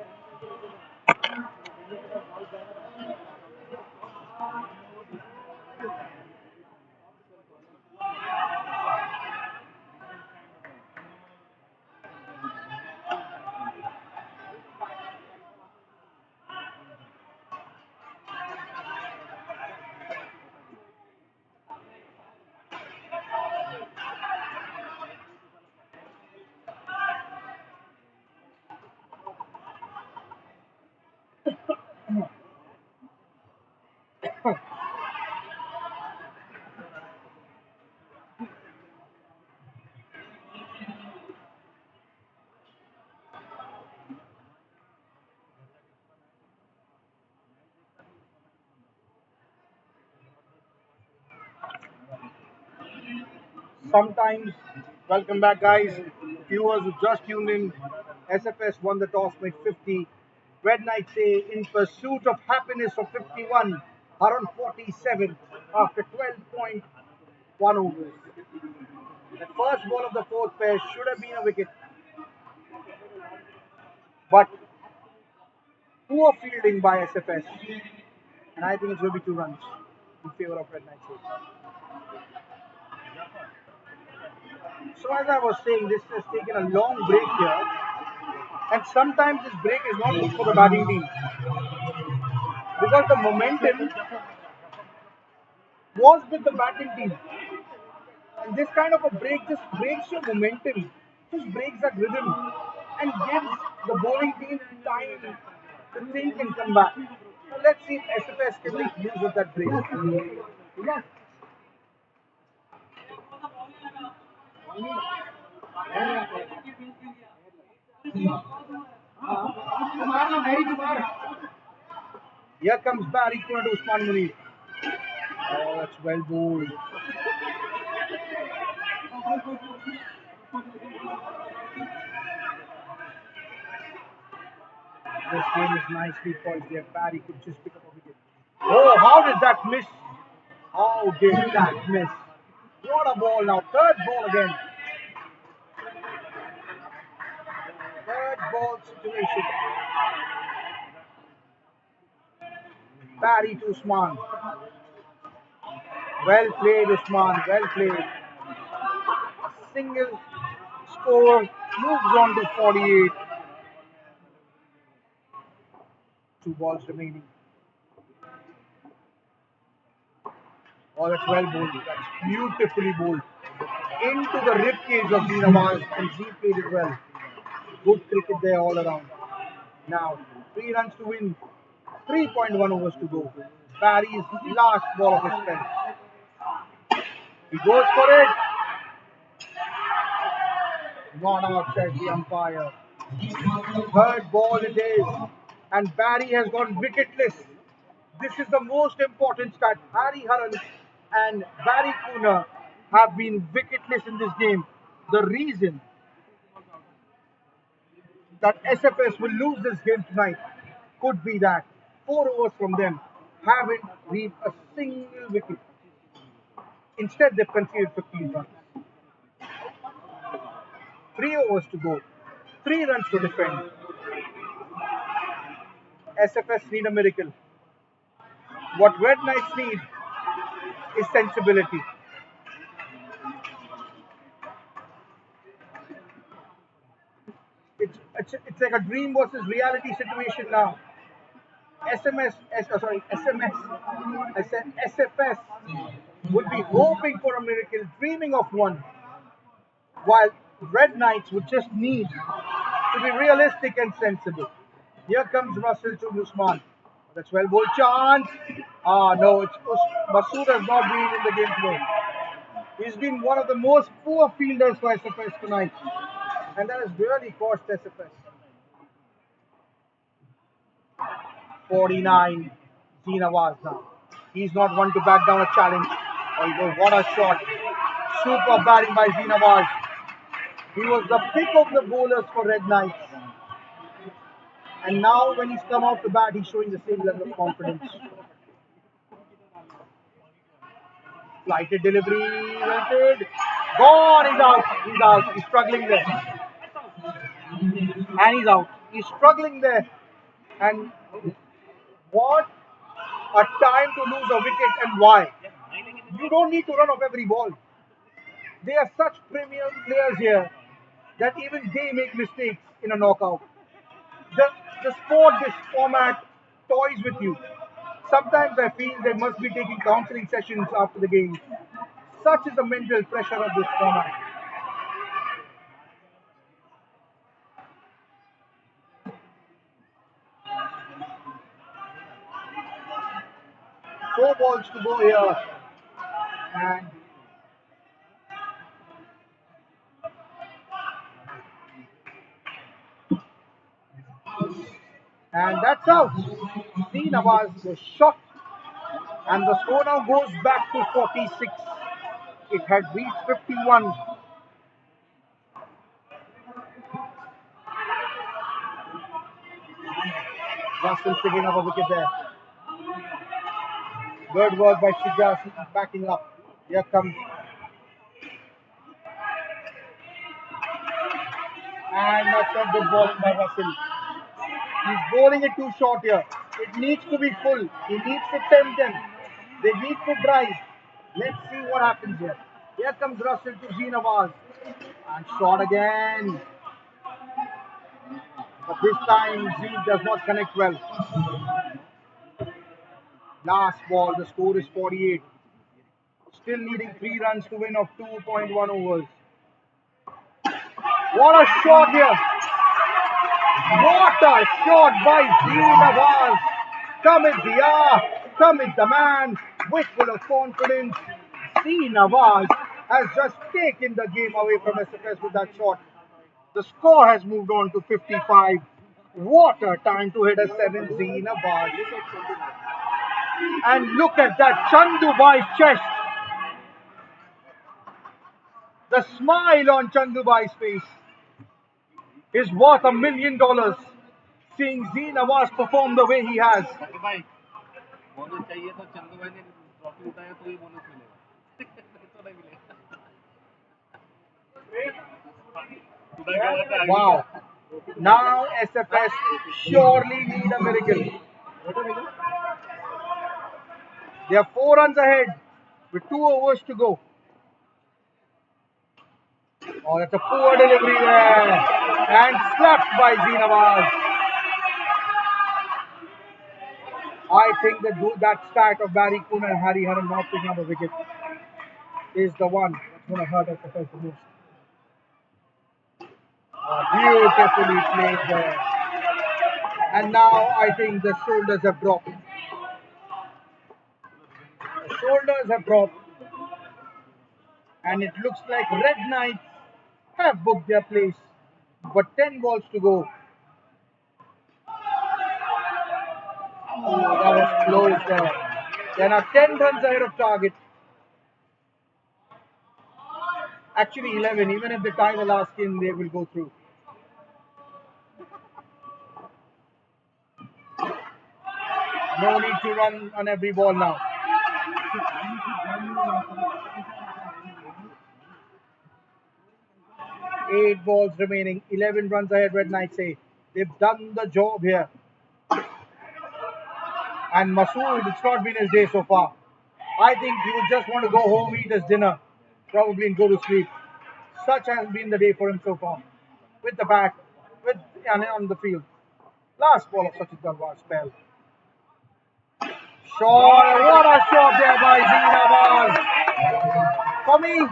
Sometimes, welcome back, guys. Viewers who just tuned in, SFS won the toss, made 50. Redknight say in pursuit of happiness for 51, are on 47 after 12.1 overs. The first ball of the fourth pair should have been a wicket, but poor fielding by SFS, and I think it's going to be 2 runs in favor of Redknight. So as I was saying, this has taken a long break here, and sometimes this break is not good for the batting team because the momentum was with the batting team, and this kind of a break just breaks your momentum, just breaks that rhythm, and gives the bowling team time to think and come back. So let's see if SFS can make use of that break. Here comes Barry Cooner to Usman Munir. Oh, that's well bowled. This game is nicely poised here. Barry could just pick up a wicket. Oh, how did that miss? How did that miss? What a ball now. Third ball again. Third ball situation. Barry to Usman. Well played, Usman. Well played. A single score moves on to 48. 2 balls remaining. Oh, that's well bowled. That's beautifully bowled. Into the ribcage of Zinabans, and he played it well. Good cricket there all around. Now, 3 runs to win. 3.1 overs to go. Barry's last ball of his spell. He goes for it. Not out, says the umpire. Third ball it is. And Barry has gone wicketless. This is the most important stat. Harry Haran and Barry Cooner have been wicketless in this game. The reason that SFS will lose this game tonight could be that 4 overs from them haven't reached a single wicket. Instead, they've conceded 15 runs. 3 overs to go. 3 runs to defend. SFS need a miracle. What Red Knights need is sensibility. It's like a dream versus reality situation now. SFS would be hoping for a miracle, dreaming of one, while Red Knights would just need to be realistic and sensible. Here comes Russell to Usman. The 12 ball chance. Ah, no, Masood has not been in the game today. He's been one of the most poor fielders for SFS tonight. And that has really cost SFS. 49, Zinawaz now. He's not one to back down a challenge. Oh, what a shot. Super batting by Zinawaz. He was the pick of the bowlers for Red Knights. And now when he's come off the bat, he's showing the same level of confidence. Flighted delivery, welted. Gone, he's out. He's out. He's struggling there. And he's out. He's struggling there. And what a time to lose a wicket, and why? You don't need to run off every ball. They are such premium players here that even they make mistakes in a knockout. The sport, this format, toys with you. Sometimes I feel they must be taking counseling sessions after the game. Such is the mental pressure of this format. Four balls to go here. And that's out. See, Nawaz was shot. And the score now goes back to 46. It had reached 51. Russell picking up a wicket there. Good work by Shijas backing up. Here comes. And that's a good ball by Russell. He's bowling it too short here. It needs to be full. He needs to tempt them. They need to drive. Let's see what happens here. Here comes Russell to Zinawaz. And shot again. But this time Z does not connect well. Last ball, the score is 48. Still needing 3 runs to win of 2.1 overs. What a shot here! What a shot by Zinawaz! Come with Zia, come with the man, with full of confidence. Zinawaz has just taken the game away from SFS with that shot. The score has moved on to 55. What a time to hit a 7, Zinawaz. And look at that, Chandubai's chest. The smile on Chandubai's face is worth $1 million. Seeing Zinawaz perform the way he has. Wow. Now SFS surely need a miracle. They are 4 runs ahead with 2 overs to go. Oh, that's a poor delivery there. And slapped by Zinawaz. I think that stat of Barry Kuhn and Harry Haran not picking up a wicket is the one that's going to hurt SFS the most. Beautifully played there. And now I think the shoulders have dropped. The shoulders have dropped. And it looks like Red Knights have booked their place. But 10 balls to go. Oh, that was close there. They are 10 runs ahead of target. Actually 11. Even if they tie the last game, they will go through. No need to run on every ball now. 8 balls remaining. 11 runs ahead, Redknight say. They've done the job here. And Masood, it's not been his day so far. I think he would just want to go home, eat his dinner, probably and go to sleep. Such has been the day for him so far. With the bat, and on the field. Last ball of Sachin Talwar's spell. Shot, what a shot there by Zeenawaz. For me,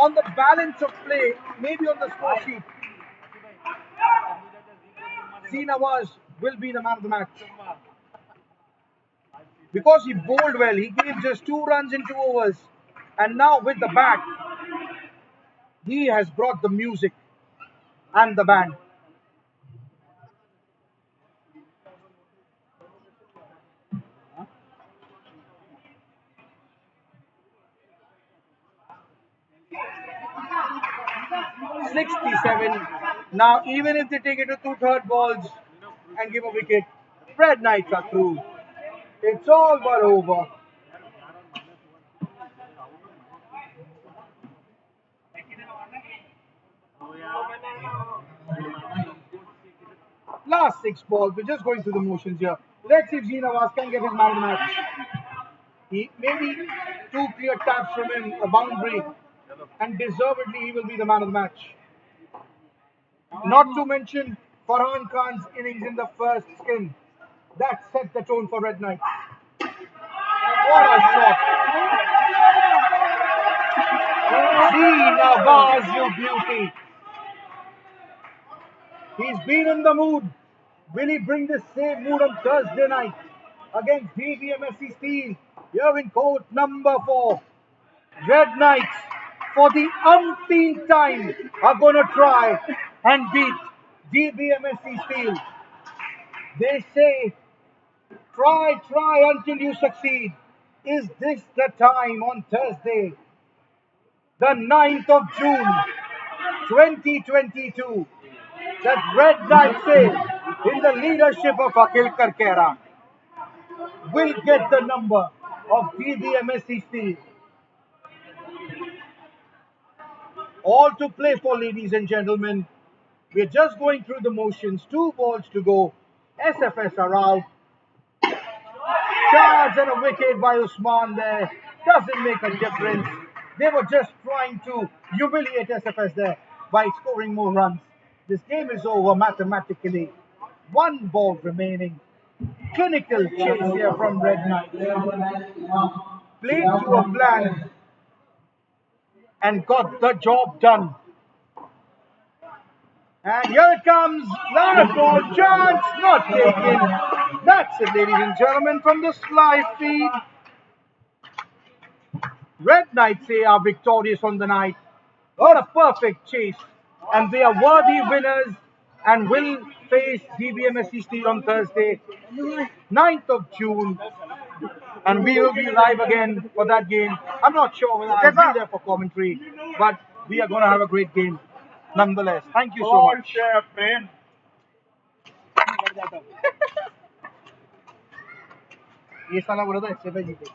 on the balance of play, maybe on the score sheet, Zeenawaz will be the man of the match. Because he bowled well, he gave just 2 runs in 2 overs. And now with the bat, he has brought the music and the band. "67. Now, even if they take it to 2/3 balls and give a wicket, Redknights are through. It's all but over. Last 6 balls, we're just going through the motions here. Let's see if Zeenawaz can get his man of the match. He maybe 2 clear taps from him, a boundary, and deservedly he will be the man of the match. Not to mention Farhan Khan's innings in the first skin. That set the tone for Redknight. What a shot! Zeenawaz, you beauty! He's been in the mood. Will he bring the same mood on Thursday night against DBMSC Steel here in court number 4? Redknights, for the umpteenth time, are going to try and beat DBMSC Steel. They say, try until you succeed. Is this the time on Thursday, the 9th of June, 2022, that Redknight say, in the leadership of Akhil Karkera, will get the number of DBMSC Steel? All to play for, ladies and gentlemen. We're just going through the motions. 2 balls to go. SFS are out. Charge and a wicket by Usman there. Doesn't make a difference. They were just trying to humiliate SFS there by scoring more runs. This game is over mathematically. 1 ball remaining. Clinical chase here from Redknight. Played to a plan and got the job done. And here it comes. Last ball. Chance not taken. That's it, ladies and gentlemen, from the live feed. Redknights say are victorious on the night. What a perfect chase. And they are worthy winners and will face DBMSC Steel on Thursday, 9th of June. And we will be live again for that game. I'm not sure whether I'll be there for commentary, but we are going to have a great game nonetheless. Thank you so much. ये साला बोला था इससे पहले जीते